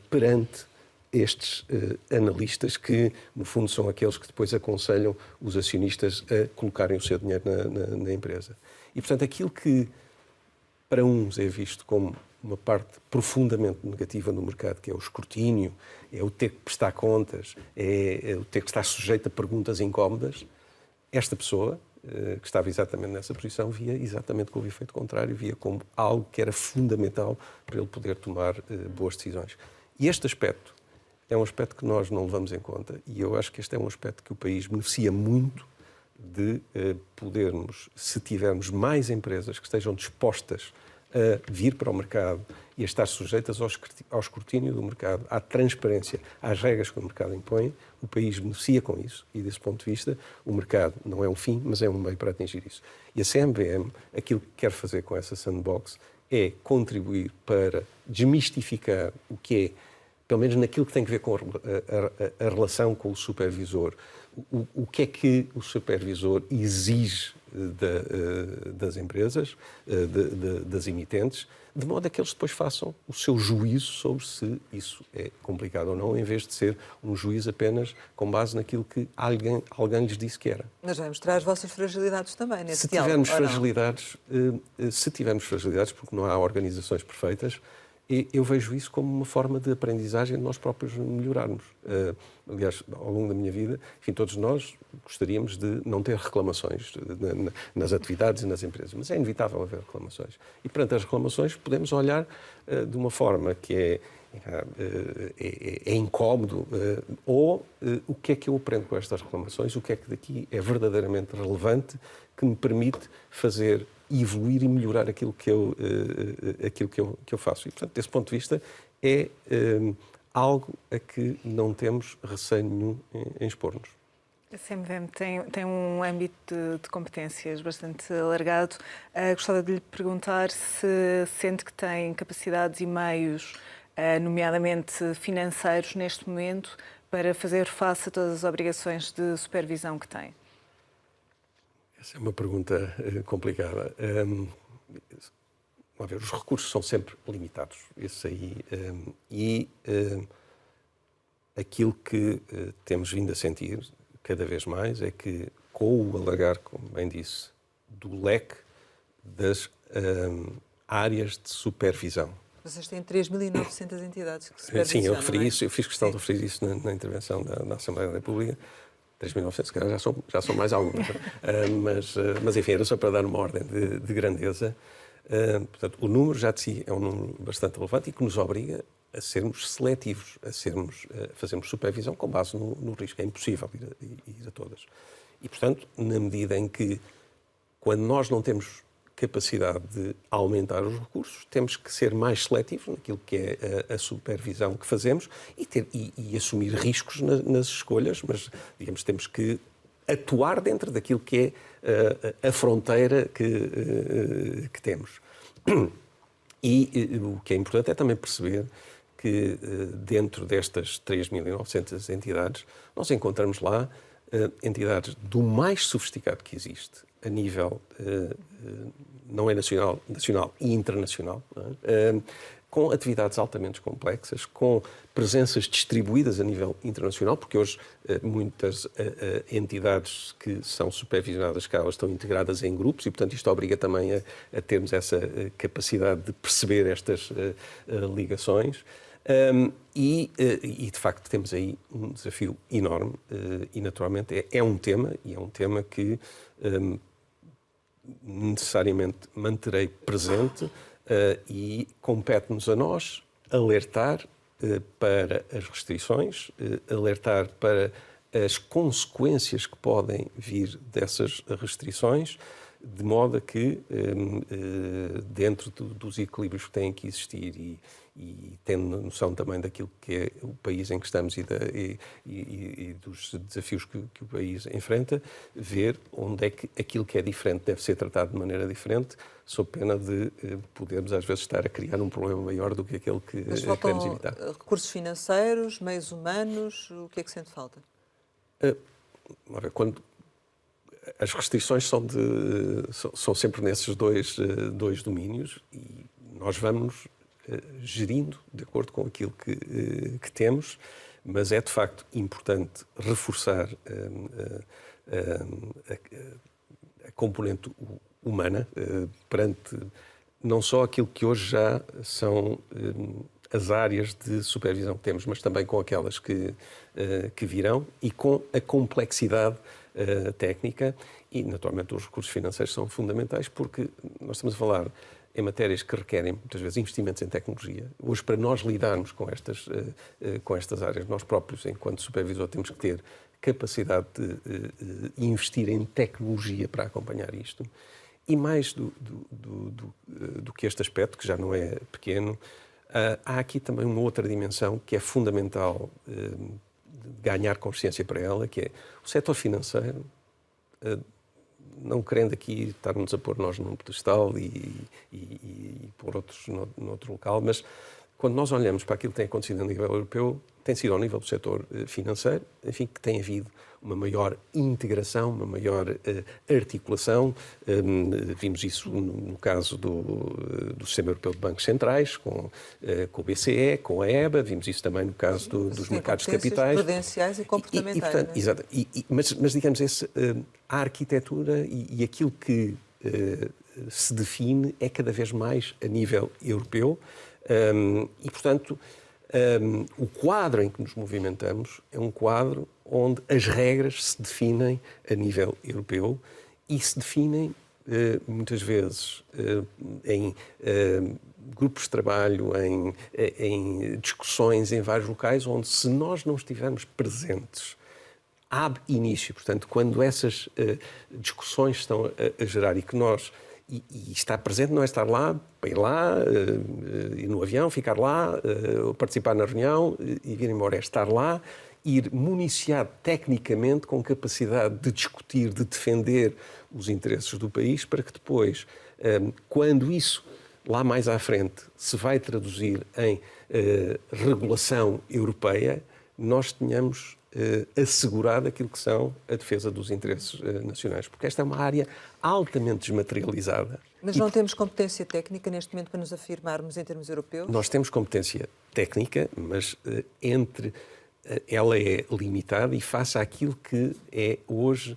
perante estes analistas que, no fundo, são aqueles que depois aconselham os acionistas a colocarem o seu dinheiro na empresa. E, portanto, aquilo que para uns é visto como uma parte profundamente negativa no mercado, que é o escrutínio, é o ter que prestar contas, é o ter que estar sujeito a perguntas incómodas, esta pessoa, que estava exatamente nessa posição, via exatamente com o efeito contrário, via como algo que era fundamental para ele poder tomar boas decisões. E este aspecto é um aspecto que nós não levamos em conta, e eu acho que este é um aspecto que o país beneficia muito de podermos, se tivermos mais empresas que estejam dispostas a vir para o mercado e a estar sujeitas ao escrutínio do mercado, à transparência, às regras que o mercado impõe, o país beneficia com isso e, desse ponto de vista, o mercado não é um fim, mas é um meio para atingir isso. E a CMVM, aquilo que quer fazer com essa sandbox é contribuir para desmistificar o que é, pelo menos naquilo que tem a ver com a relação com o supervisor, o que é que o supervisor exige das empresas, das emitentes, de modo a que eles depois façam o seu juízo sobre se isso é complicado ou não, em vez de ser um juízo apenas com base naquilo que alguém lhes disse que era. Mas vai mostrar as vossas fragilidades também nesse se diálogo, tivermos fragilidades, porque não há organizações perfeitas, eu vejo isso como uma forma de aprendizagem de nós próprios melhorarmos. Aliás, ao longo da minha vida, enfim, todos nós gostaríamos de não ter reclamações nas atividades e nas empresas, mas é inevitável haver reclamações. E perante as reclamações podemos olhar de uma forma que é incómodo, ou o que é que eu aprendo com estas reclamações, o que é que daqui é verdadeiramente relevante, que me permite fazer evoluir e melhorar aquilo que eu faço. E, portanto, desse ponto de vista, é algo a que não temos receio nenhum em expor-nos. A CMVM tem um âmbito de competências bastante alargado. Gostava de lhe perguntar se sente que tem capacidades e meios, nomeadamente financeiros, neste momento, para fazer face a todas as obrigações de supervisão que tem. Essa é uma pergunta complicada. Vamos ver, os recursos são sempre limitados. Isso aí. Aquilo que temos vindo a sentir cada vez mais é que, com o alargar, como bem disse, do leque das áreas de supervisão. Vocês têm 3.900 entidades que supervisionam. Sim, eu referi isso, eu fiz questão de referir isso na intervenção da Assembleia da República. 3.900, se calhar já são mais algumas. Mas, enfim, era só para dar uma ordem de grandeza. Portanto, o número já de si é um número bastante relevante e que nos obriga a sermos seletivos, a fazermos supervisão com base no risco. É impossível ir a todas. E, portanto, na medida em que, quando nós não temos capacidade de aumentar os recursos, temos que ser mais seletivos naquilo que é a supervisão que fazemos e assumir riscos nas escolhas, mas, digamos, temos que atuar dentro daquilo que é a fronteira que temos. E o que é importante é também perceber que dentro destas 3.900 entidades, nós encontramos lá entidades do mais sofisticado que existe, a nível não é nacional e internacional, não é? Com atividades altamente complexas, com presenças distribuídas a nível internacional, porque hoje muitas entidades que são supervisionadas cá, elas estão integradas em grupos e, portanto, isto obriga também a termos essa capacidade de perceber estas ligações. E, de facto, temos aí um desafio enorme e, naturalmente, é um tema que necessariamente manterei presente e compete-nos a nós alertar para as restrições, alertar para as consequências que podem vir dessas restrições, de modo a que, dentro dos equilíbrios que têm que existir e tendo noção também daquilo que é o país em que estamos e dos desafios que o país enfrenta, ver onde é que aquilo que é diferente deve ser tratado de maneira diferente, sob pena de podermos às vezes estar a criar um problema maior do que aquele que queremos evitar. Recursos financeiros, meios humanos, o que é que sente falta? Quando as restrições são sempre nesses dois domínios e nós vamos gerindo de acordo com aquilo que temos, mas é de facto importante reforçar a componente humana perante não só aquilo que hoje já são as áreas de supervisão que temos, mas também com aquelas que virão e com a complexidade técnica e, naturalmente, os recursos financeiros são fundamentais porque nós estamos a falar em matérias que requerem, muitas vezes, investimentos em tecnologia. Hoje, para nós lidarmos com estas áreas, nós próprios, enquanto supervisor, temos que ter capacidade de investir em tecnologia para acompanhar isto. E mais do que este aspecto, que já não é pequeno, há aqui também uma outra dimensão que é fundamental ganhar consciência para ela, que é o setor financeiro, não querendo aqui estarmos a pôr nós num pedestal e pôr outros noutro local, mas quando nós olhamos para aquilo que tem acontecido a nível europeu, tem sido ao nível do setor financeiro, enfim, que tem havido uma maior integração, uma maior articulação. Vimos isso no caso do Sistema Europeu de Bancos Centrais, com o BCE, com a EBA, vimos isso também no caso dos mercados de capitais. Prudenciais e comportamentais. Exato. Mas digamos, a arquitetura e aquilo que se define é cada vez mais a nível europeu, E, portanto, o quadro em que nos movimentamos é um quadro onde as regras se definem a nível europeu e se definem muitas vezes em grupos de trabalho, em discussões em vários locais, onde se nós não estivermos presentes ab início, portanto, quando essas discussões estão a gerar e que nós, e estar presente não é estar lá, para ir lá, ir no avião, ficar lá, participar na reunião e vir embora, é estar lá, ir municiado tecnicamente com capacidade de discutir, de defender os interesses do país, para que depois, quando isso lá mais à frente se vai traduzir em regulação europeia, nós tenhamos assegurado aquilo que são a defesa dos interesses nacionais, porque esta é uma área altamente desmaterializada. Mas não temos competência técnica neste momento para nos afirmarmos em termos europeus? Nós temos competência técnica, mas ela é limitada e face àquilo que é hoje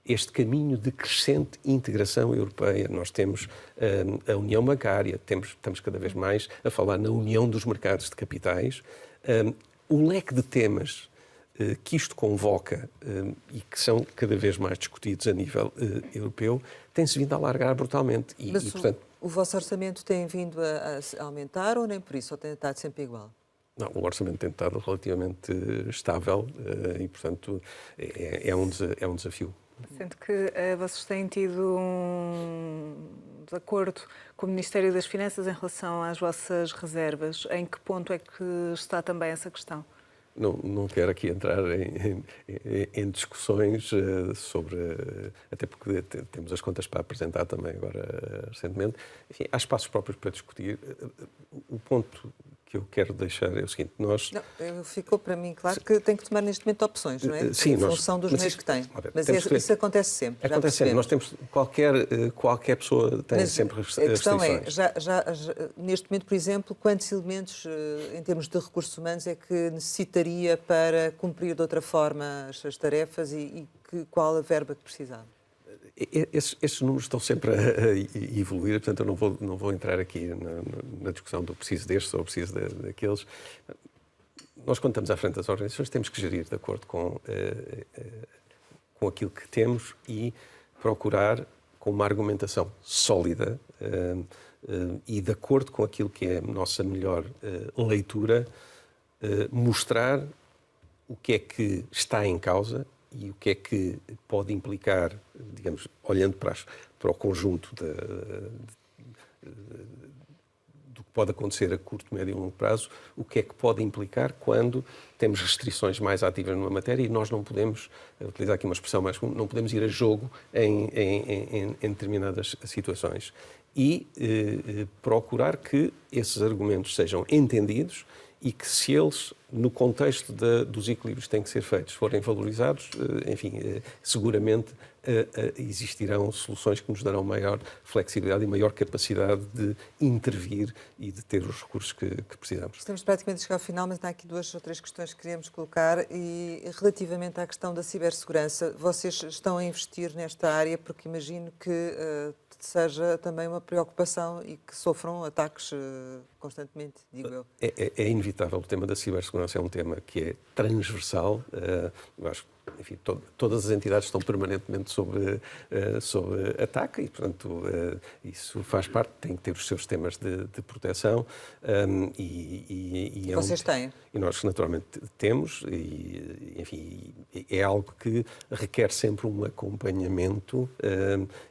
este caminho de crescente integração europeia. Nós temos a União Bancária, estamos cada vez mais a falar na União dos Mercados de Capitais. O leque de temas que isto convoca e que são cada vez mais discutidos a nível europeu tem-se vindo a alargar brutalmente. Mas portanto, o vosso orçamento tem vindo a aumentar ou nem por isso? Ou tem estado sempre igual? Não, o orçamento tem estado relativamente estável e, portanto, é um desafio. Sendo que vocês têm tido um desacordo com o Ministério das Finanças em relação às vossas reservas. Em que ponto é que está também essa questão? Não quero aqui entrar em discussões sobre... Até porque temos as contas para apresentar também agora recentemente. Enfim, há espaços próprios para discutir. O ponto que eu quero deixar é o seguinte, ficou para mim claro que tem que tomar neste momento opções, não é? Sim, em função dos meios que tem. Mas isso acontece sempre. Acontece sempre. Nós temos... Qualquer pessoa tem sempre restrições. A questão é, neste momento, por exemplo, quantos elementos, em termos de recursos humanos, é que necessitaria para cumprir de outra forma as tarefas e qual a verba que precisava? Estes números estão sempre a evoluir, portanto eu não vou entrar aqui na discussão do preciso destes ou preciso daqueles. Nós, quando estamos à frente das organizações, temos que gerir de acordo com aquilo que temos e procurar, com uma argumentação sólida e de acordo com aquilo que é a nossa melhor leitura, mostrar o que é que está em causa e o que é que pode implicar, digamos, olhando para o conjunto do que pode acontecer a curto, médio e longo prazo, o que é que pode implicar quando temos restrições mais ativas numa matéria e nós não podemos, utilizar aqui uma expressão mais comum, não podemos ir a jogo em determinadas situações. E procurar que esses argumentos sejam entendidos e que, se eles, no contexto dos equilíbrios que têm que ser feitos, forem valorizados, enfim, seguramente existirão soluções que nos darão maior flexibilidade e maior capacidade de intervir e de ter os recursos que precisamos. Estamos praticamente a chegar ao final, mas há aqui 2 ou 3 questões que queríamos colocar. E relativamente à questão da cibersegurança, vocês estão a investir nesta área porque imagino que seja também uma preocupação e que sofram ataques constantemente, digo eu. É inevitável. O tema da cibersegurança é um tema que é transversal. Eu acho que, enfim, todas as entidades estão permanentemente sob ataque e, portanto, isso faz parte, tem que ter os seus temas de proteção. E vocês têm? E nós, naturalmente, temos. E, enfim, é algo que requer sempre um acompanhamento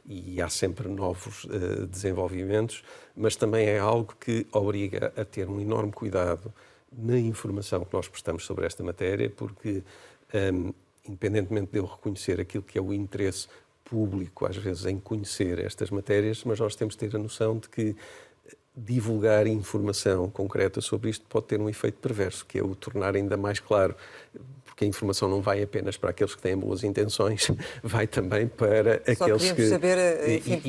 e há sempre novos desenvolvimentos, mas também é algo que obriga a ter um enorme cuidado na informação que nós prestamos sobre esta matéria, porque, independentemente de eu reconhecer aquilo que é o interesse público, às vezes, em conhecer estas matérias, mas nós temos de ter a noção de que divulgar informação concreta sobre isto pode ter um efeito perverso, que é o tornar ainda mais claro, porque a informação não vai apenas para aqueles que têm boas intenções, vai também para aqueles que... Só saber, enfim,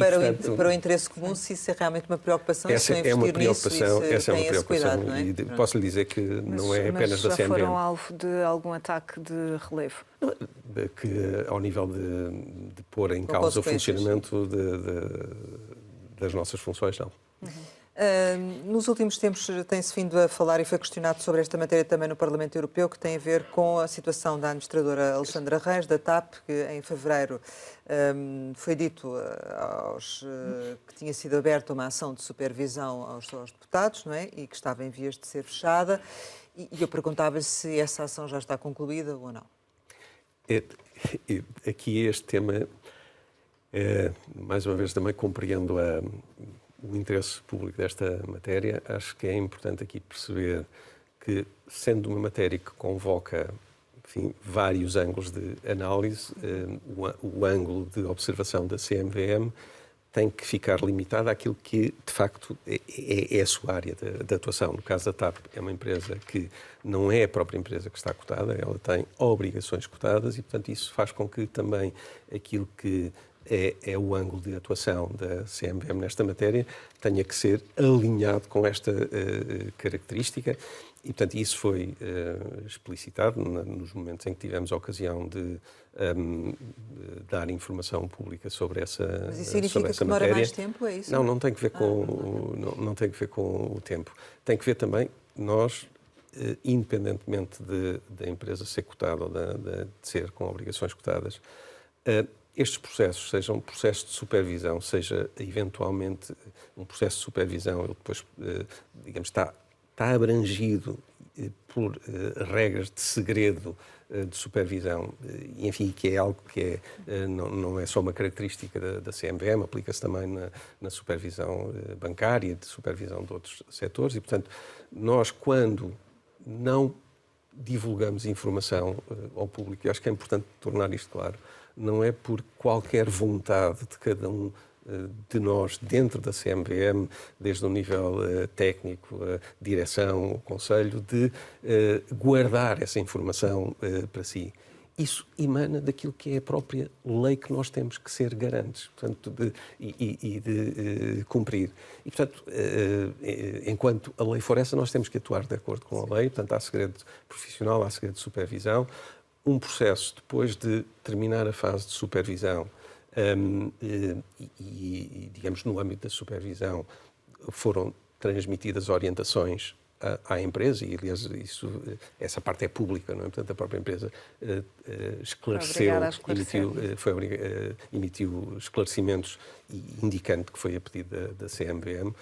para o interesse comum, se isso é realmente uma preocupação, essa é uma preocupação, essa é uma preocupação, não é? E posso lhe dizer que não é apenas da CMVM. Mas já foram alvo de algum ataque de relevo? Que, ao nível de pôr em causa o funcionamento das nossas funções, não. Nos últimos tempos tem-se vindo a falar e foi questionado sobre esta matéria também no Parlamento Europeu, que tem a ver com a situação da administradora Alexandra Reis, da TAP, que em fevereiro foi dito que tinha sido aberta uma ação de supervisão aos deputados, não é? E que estava em vias de ser fechada. E eu perguntava-lhe se essa ação já está concluída ou não. Aqui este tema, mais uma vez, também compreendo o interesse público desta matéria. Acho que é importante aqui perceber que, sendo uma matéria que convoca, enfim, vários ângulos de análise, o ângulo de observação da CMVM tem que ficar limitado àquilo que, de facto, é a sua área de atuação. No caso da TAP, é uma empresa que não é a própria empresa que está cotada, ela tem obrigações cotadas e, portanto, isso faz com que também aquilo que é o ângulo de atuação da CMVM nesta matéria tenha que ser alinhado com esta característica e, portanto, isso foi explicitado nos momentos em que tivemos a ocasião de dar informação pública sobre essa matéria. Mas isso significa que demora mais tempo, é isso? Não tem que ver não tem que ver com o tempo. Tem que ver também, nós, independentemente da empresa ser cotada ou de ser com obrigações cotadas, estes processos, seja um processo de supervisão, seja eventualmente um processo de supervisão, ele depois, digamos, está abrangido por regras de segredo de supervisão, e enfim, que é algo que não é só uma característica da CMVM, aplica-se também na supervisão bancária, de supervisão de outros setores, e, portanto, nós, quando não divulgamos informação ao público, e acho que é importante tornar isto claro, não é por qualquer vontade de cada um de nós dentro da CMVM, desde o nível técnico, direção, o conselho, de guardar essa informação para si. Isso emana daquilo que é a própria lei que nós temos que ser garantes, portanto, de cumprir. E, portanto, enquanto a lei for essa, nós temos que atuar de acordo com a lei, portanto, há segredo profissional, há segredo de supervisão. Um processo, depois de terminar a fase de supervisão, digamos, no âmbito da supervisão, foram transmitidas orientações à empresa, e, aliás, essa parte é pública, não é? Portanto, a própria empresa esclareceu, emitiu esclarecimentos indicando que foi a pedido da CMVM,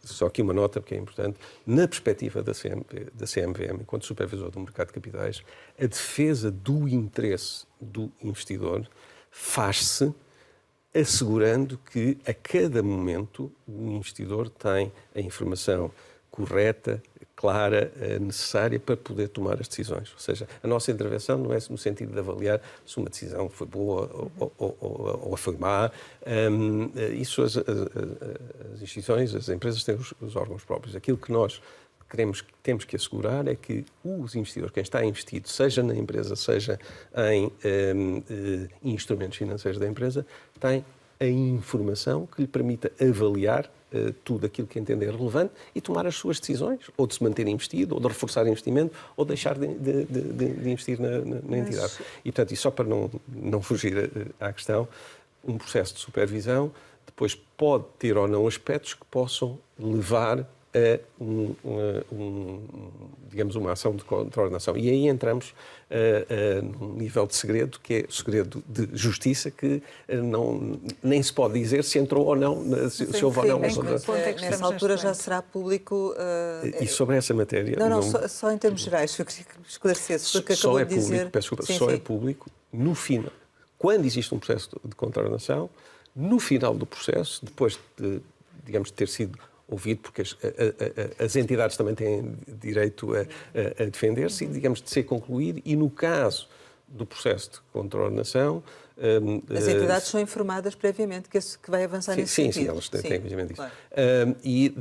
só aqui uma nota, porque é importante, na perspectiva da CMVM, enquanto supervisor do mercado de capitais, a defesa do interesse do investidor faz-se assegurando que, a cada momento, o investidor tem a informação correta, clara, necessária para poder tomar as decisões. Ou seja, a nossa intervenção não é no sentido de avaliar se uma decisão foi boa ou foi má. Isso as instituições, as empresas têm os órgãos próprios. Aquilo que nós temos que assegurar é que os investidores, quem está investido, seja na empresa, seja em instrumentos financeiros da empresa, tem a informação que lhe permita avaliar tudo aquilo que entender relevante e tomar as suas decisões, ou de se manter investido, ou de reforçar investimento, ou deixar de investir na entidade. E, portanto, e só para não fugir à questão, um processo de supervisão depois pode ter ou não aspectos que possam levar a digamos, uma ação de coordenação. E aí entramos num nível de segredo, que é o segredo de justiça, que nem se pode dizer se entrou ou não, se houve ou não. Nessa altura já será público... E sobre essa matéria... Só em termos gerais, eu queria que me esclarecesse, porque só acabou de dizer... Só é público no final, quando existe um processo de coordenação, no final do processo, depois de, digamos, ter sido ouvido, porque as entidades também têm direito a defender-se, e, digamos, de ser concluído, e no caso do processo de coordenação... As entidades são informadas previamente que vai avançar nesse sentido. Sim, elas têm conhecimento disso. Claro. E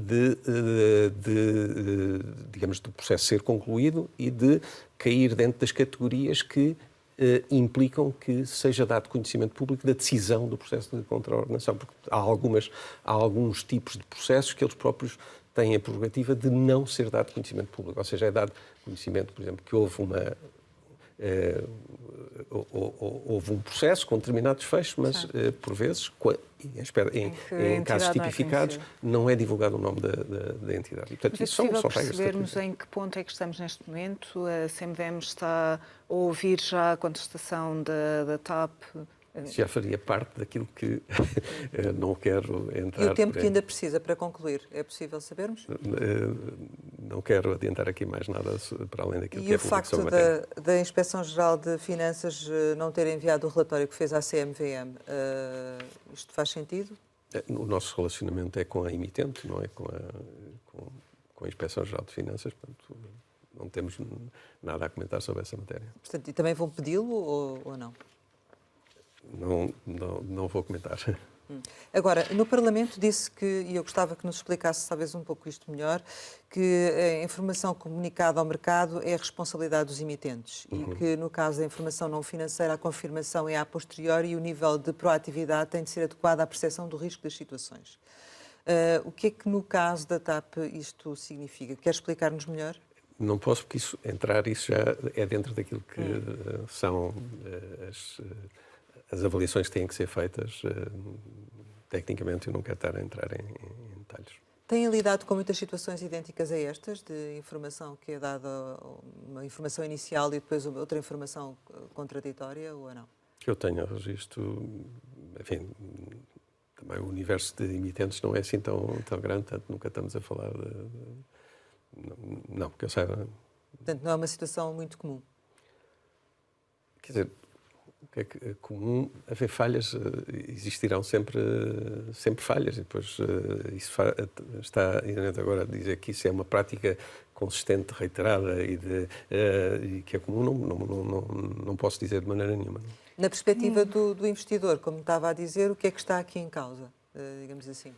digamos, do processo ser concluído e de cair dentro das categorias que implicam que seja dado conhecimento público da decisão do processo de contraordenação, porque há alguns tipos de processos que eles próprios têm a prerrogativa de não ser dado conhecimento público, ou seja, é dado conhecimento, por exemplo, que houve houve um processo com determinados fechos, mas por vezes, em casos tipificados, não é divulgado o nome da entidade. E, portanto, mas é possível percebermos em que ponto é que estamos neste momento? A CMVM está a ouvir já a contestação da TAP? Já faria parte daquilo que não quero entrar... E o tempo que ainda precisa para concluir, é possível sabermos? Não quero adiantar aqui mais nada para além daquilo que é público sobre a matéria. E matéria. o facto da Inspeção-Geral de Finanças não ter enviado o relatório que fez à CMVM, isto faz sentido? O nosso relacionamento é com a emitente, não é com a Inspeção-Geral de Finanças, portanto, não temos nada a comentar sobre essa matéria. Portanto, e também vão pedi-lo ou não? Não vou comentar. Agora, no Parlamento disse que, e eu gostava que nos explicasse talvez um pouco isto melhor, que a informação comunicada ao mercado é a responsabilidade dos emitentes e que, no caso da informação não financeira, a confirmação é a posteriori e o nível de proatividade tem de ser adequado à percepção do risco das situações. O que é que, no caso da TAP, isto significa? Quer explicar-nos melhor? Não posso, porque isso já é dentro daquilo que são as avaliações que têm que ser feitas. Tecnicamente, eu não quero estar a entrar em detalhes. Têm lidado com muitas situações idênticas a estas, de informação que é dada, uma informação inicial e depois outra informação contraditória, ou não? Que eu tenha registro, enfim, também o universo de emitentes não é assim tão grande, portanto nunca estamos a falar não, porque eu saiba. Portanto, não é uma situação muito comum. Quer dizer, o que é comum? Haver falhas, existirão sempre falhas. E depois isso está agora a dizer que isso é uma prática consistente, reiterada e que é comum, não posso dizer de maneira nenhuma. Na perspectiva do investidor, como estava a dizer, o que é que está aqui em causa, digamos assim?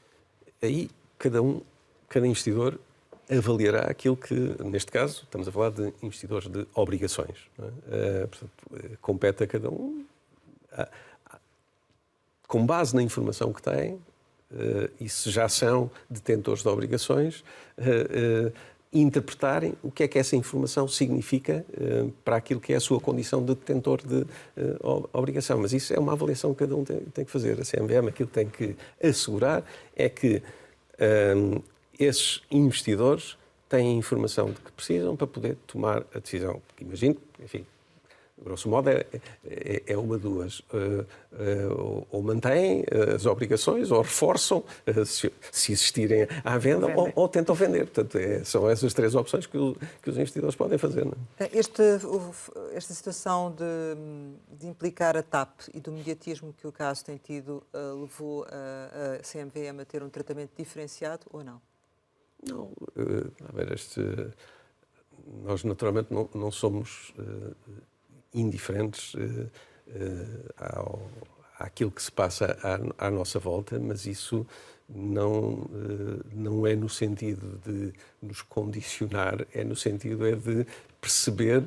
Aí, cada investidor avaliará aquilo que, neste caso, estamos a falar de investidores de obrigações. Não é? Portanto, compete a cada um, com base na informação que tem, e se já são detentores de obrigações, interpretarem o que é que essa informação significa para aquilo que é a sua condição de detentor de obrigação. Mas isso é uma avaliação que cada um tem que fazer. A CMVM, aquilo que tem que assegurar é que esses investidores têm a informação de que precisam para poder tomar a decisão. Porque imagino, enfim, grosso modo é uma de duas. Ou mantêm as obrigações, ou reforçam, se existirem à venda, ou tentam vender. Portanto, são essas três opções que os investidores podem fazer. Não é? Esta situação de implicar a TAP e do mediatismo que o caso tem tido levou a CMVM a ter um tratamento diferenciado ou não? Não, a ver, nós naturalmente não somos indiferentes àquilo que se passa à nossa volta, mas isso não é no sentido de nos condicionar, é no sentido de perceber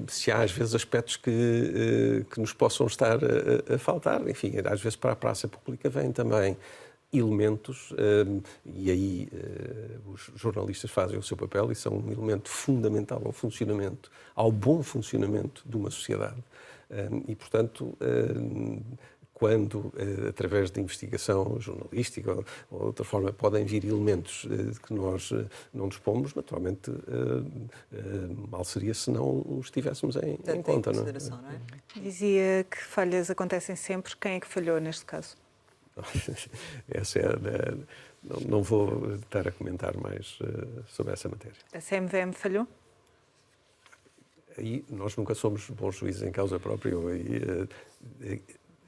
se há às vezes aspectos que nos possam estar a faltar. Enfim, às vezes para a praça pública vêm também elementos, e aí os jornalistas fazem o seu papel e são um elemento fundamental ao bom funcionamento de uma sociedade. E, portanto, quando, através de investigação jornalística ou de outra forma, podem vir elementos de que nós não dispomos, naturalmente, mal seria se não os tivéssemos em conta. Não é? Dizia que falhas acontecem sempre. Quem é que falhou neste caso? Essa não vou estar a comentar mais sobre essa matéria. A CMVM falhou? Aí nós nunca somos bons juízes em causa própria.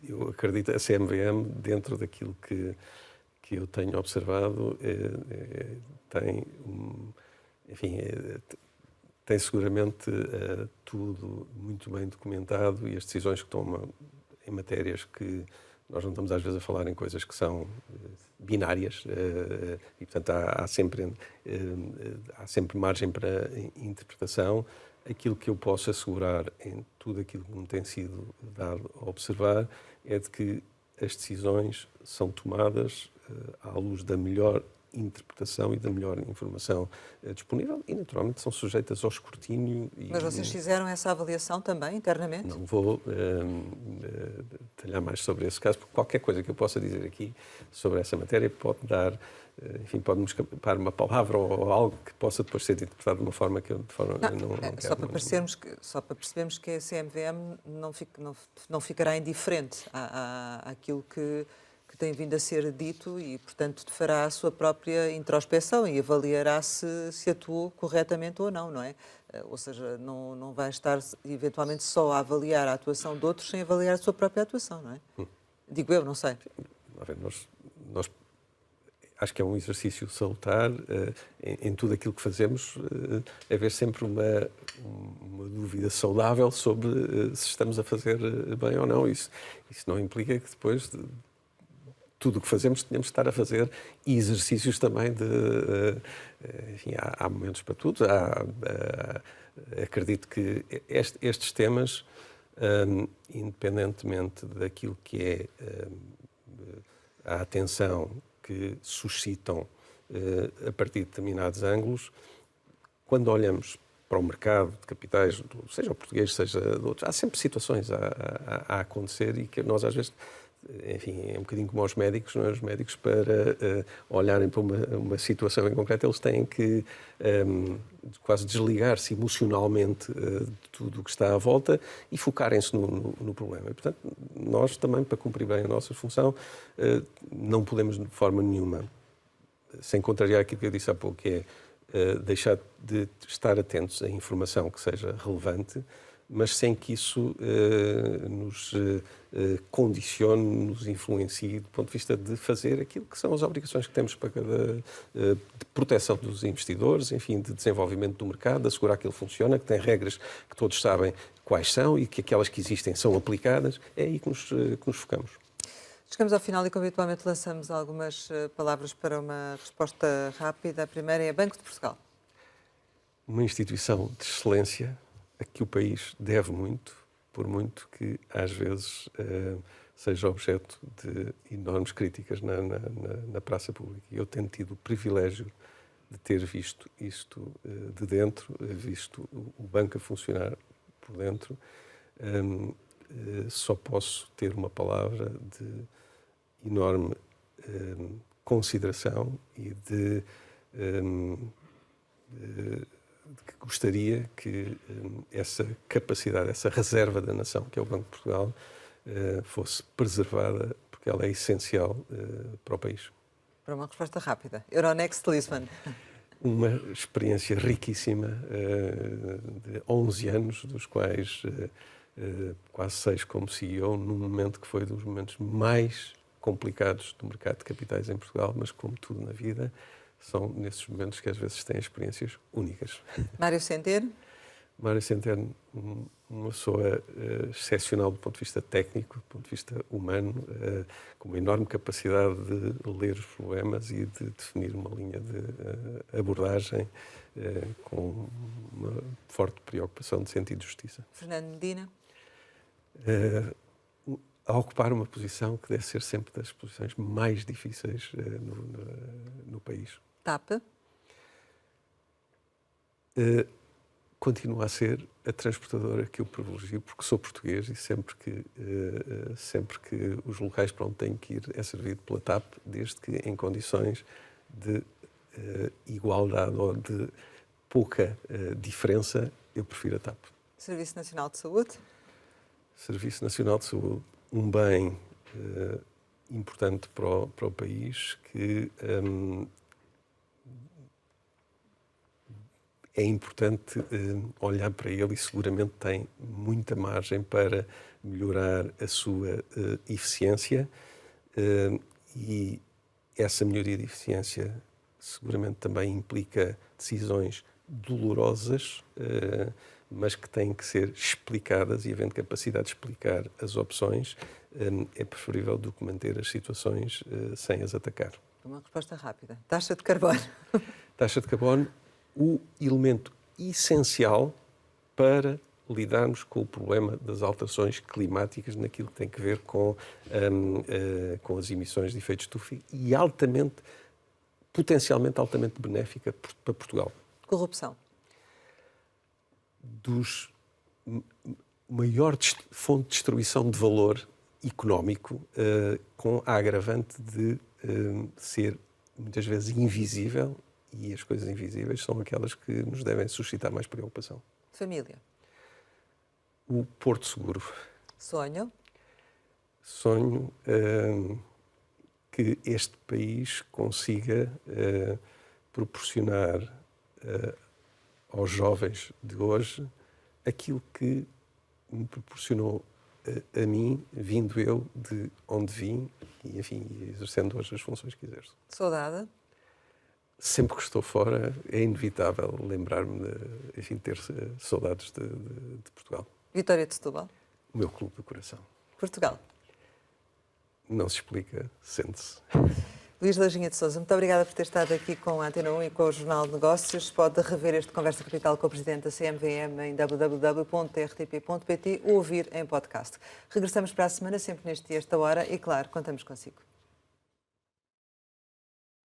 Eu acredito que a CMVM, dentro daquilo que eu tenho observado, tem seguramente tudo muito bem documentado e as decisões que toma em matérias que nós não estamos às vezes a falar em coisas que são binárias e, portanto, há sempre margem para interpretação. Aquilo que eu posso assegurar em tudo aquilo que me tem sido dado a observar é de que as decisões são tomadas à luz da melhor interpretação e da melhor informação disponível e, naturalmente, são sujeitas ao escrutínio. Mas vocês fizeram essa avaliação também, internamente? Não vou detalhar mais sobre esse caso, porque qualquer coisa que eu possa dizer aqui sobre essa matéria pode dar, enfim, pode-me escapar uma palavra ou algo que possa depois ser interpretado de uma forma que eu não quero. Só para percebermos que a CMVM não ficará indiferente àquilo que tem vindo a ser dito e, portanto, fará a sua própria introspeção e avaliará se atuou corretamente ou não é? Ou seja, não vai estar eventualmente só a avaliar a atuação de outros sem avaliar a sua própria atuação, não é? Digo eu, não sei. Nós acho que é um exercício salutar em tudo aquilo que fazemos, haver sempre uma dúvida saudável sobre se estamos a fazer bem ou não. Isso não implica que depois tudo o que fazemos tenhamos de estar a fazer exercícios também enfim, há momentos para tudo. Acredito que estes temas, independentemente daquilo que é a atenção que suscitam a partir de determinados ângulos, quando olhamos para o mercado de capitais, seja o português, seja de outros, há sempre situações a acontecer e que nós às vezes, enfim, é um bocadinho como aos médicos, não é? Os médicos, para olharem para uma situação em concreto, eles têm que quase desligar-se emocionalmente de tudo o que está à volta e focarem-se no problema. E, portanto, nós também, para cumprir bem a nossa função, não podemos de forma nenhuma, sem contrariar aquilo que eu disse há pouco, que é deixar de estar atentos à informação que seja relevante, mas sem que isso nos condicione, nos influencie do ponto de vista de fazer aquilo que são as obrigações que temos para de proteção dos investidores, enfim, de desenvolvimento do mercado, de assegurar que ele funciona, que tem regras que todos sabem quais são e que aquelas que existem são aplicadas. É aí que nos focamos. Chegamos ao final e, como habitualmente, lançamos algumas palavras para uma resposta rápida. A primeira é Banco de Portugal. Uma instituição de excelência a que o país deve muito, por muito que às vezes seja objeto de enormes críticas na praça pública. Eu tenho tido o privilégio de ter visto isto de dentro, visto o banco a funcionar por dentro. Só posso ter uma palavra de enorme consideração e de que gostaria que essa capacidade, essa reserva da nação, que é o Banco de Portugal, fosse preservada, porque ela é essencial para o país. Para uma resposta rápida. Euronext Lisbon. Uma experiência riquíssima de 11 anos, dos quais quase 6 como CEO, num momento que foi dos momentos mais complicados do mercado de capitais em Portugal, mas como tudo na vida, são nesses momentos que às vezes têm experiências únicas. Mário Centeno? Mário Centeno, uma pessoa excepcional do ponto de vista técnico, do ponto de vista humano, com uma enorme capacidade de ler os problemas e de definir uma linha de abordagem com uma forte preocupação de sentido de justiça. Fernando Medina? A ocupar uma posição que deve ser sempre das posições mais difíceis no país. TAP? Continua a ser a transportadora que eu privilegio, porque sou português e sempre que os locais para onde tenho que ir é servido pela TAP, desde que em condições de igualdade ou de pouca diferença, eu prefiro a TAP. Serviço Nacional de Saúde? Serviço Nacional de Saúde, um bem importante para o país que é importante olhar para ele e seguramente tem muita margem para melhorar a sua eficiência e essa melhoria de eficiência seguramente também implica decisões dolorosas, mas que têm que ser explicadas e, havendo capacidade de explicar as opções, é preferível do que manter as situações sem as atacar. Uma resposta rápida. Taxa de carbono. Taxa de carbono, o elemento essencial para lidarmos com o problema das alterações climáticas naquilo que tem a ver com as emissões de efeito de estufa e altamente potencialmente altamente benéfica para Portugal. Corrupção. Dos maior fonte de destruição de valor económico, com a agravante de ser muitas vezes invisível, e as coisas invisíveis são aquelas que nos devem suscitar mais preocupação. Família. O Porto Seguro. Sonho. Sonho que este país consiga proporcionar aos jovens de hoje aquilo que me proporcionou a mim, vindo eu de onde vim e, enfim, exercendo hoje as funções que exerço. Saudade. Sempre que estou fora, é inevitável lembrar-me de, enfim, ter saudades de Portugal. Vitória de Setúbal. O meu clube do coração. Portugal. Não se explica, sente-se. Luís Lajinha de Sousa, muito obrigada por ter estado aqui com a Antena 1 e com o Jornal de Negócios. Pode rever este Conversa Capital com o Presidente da CMVM em www.rtp.pt ou ouvir em podcast. Regressamos para a semana, sempre neste dia, esta hora, e claro, contamos consigo.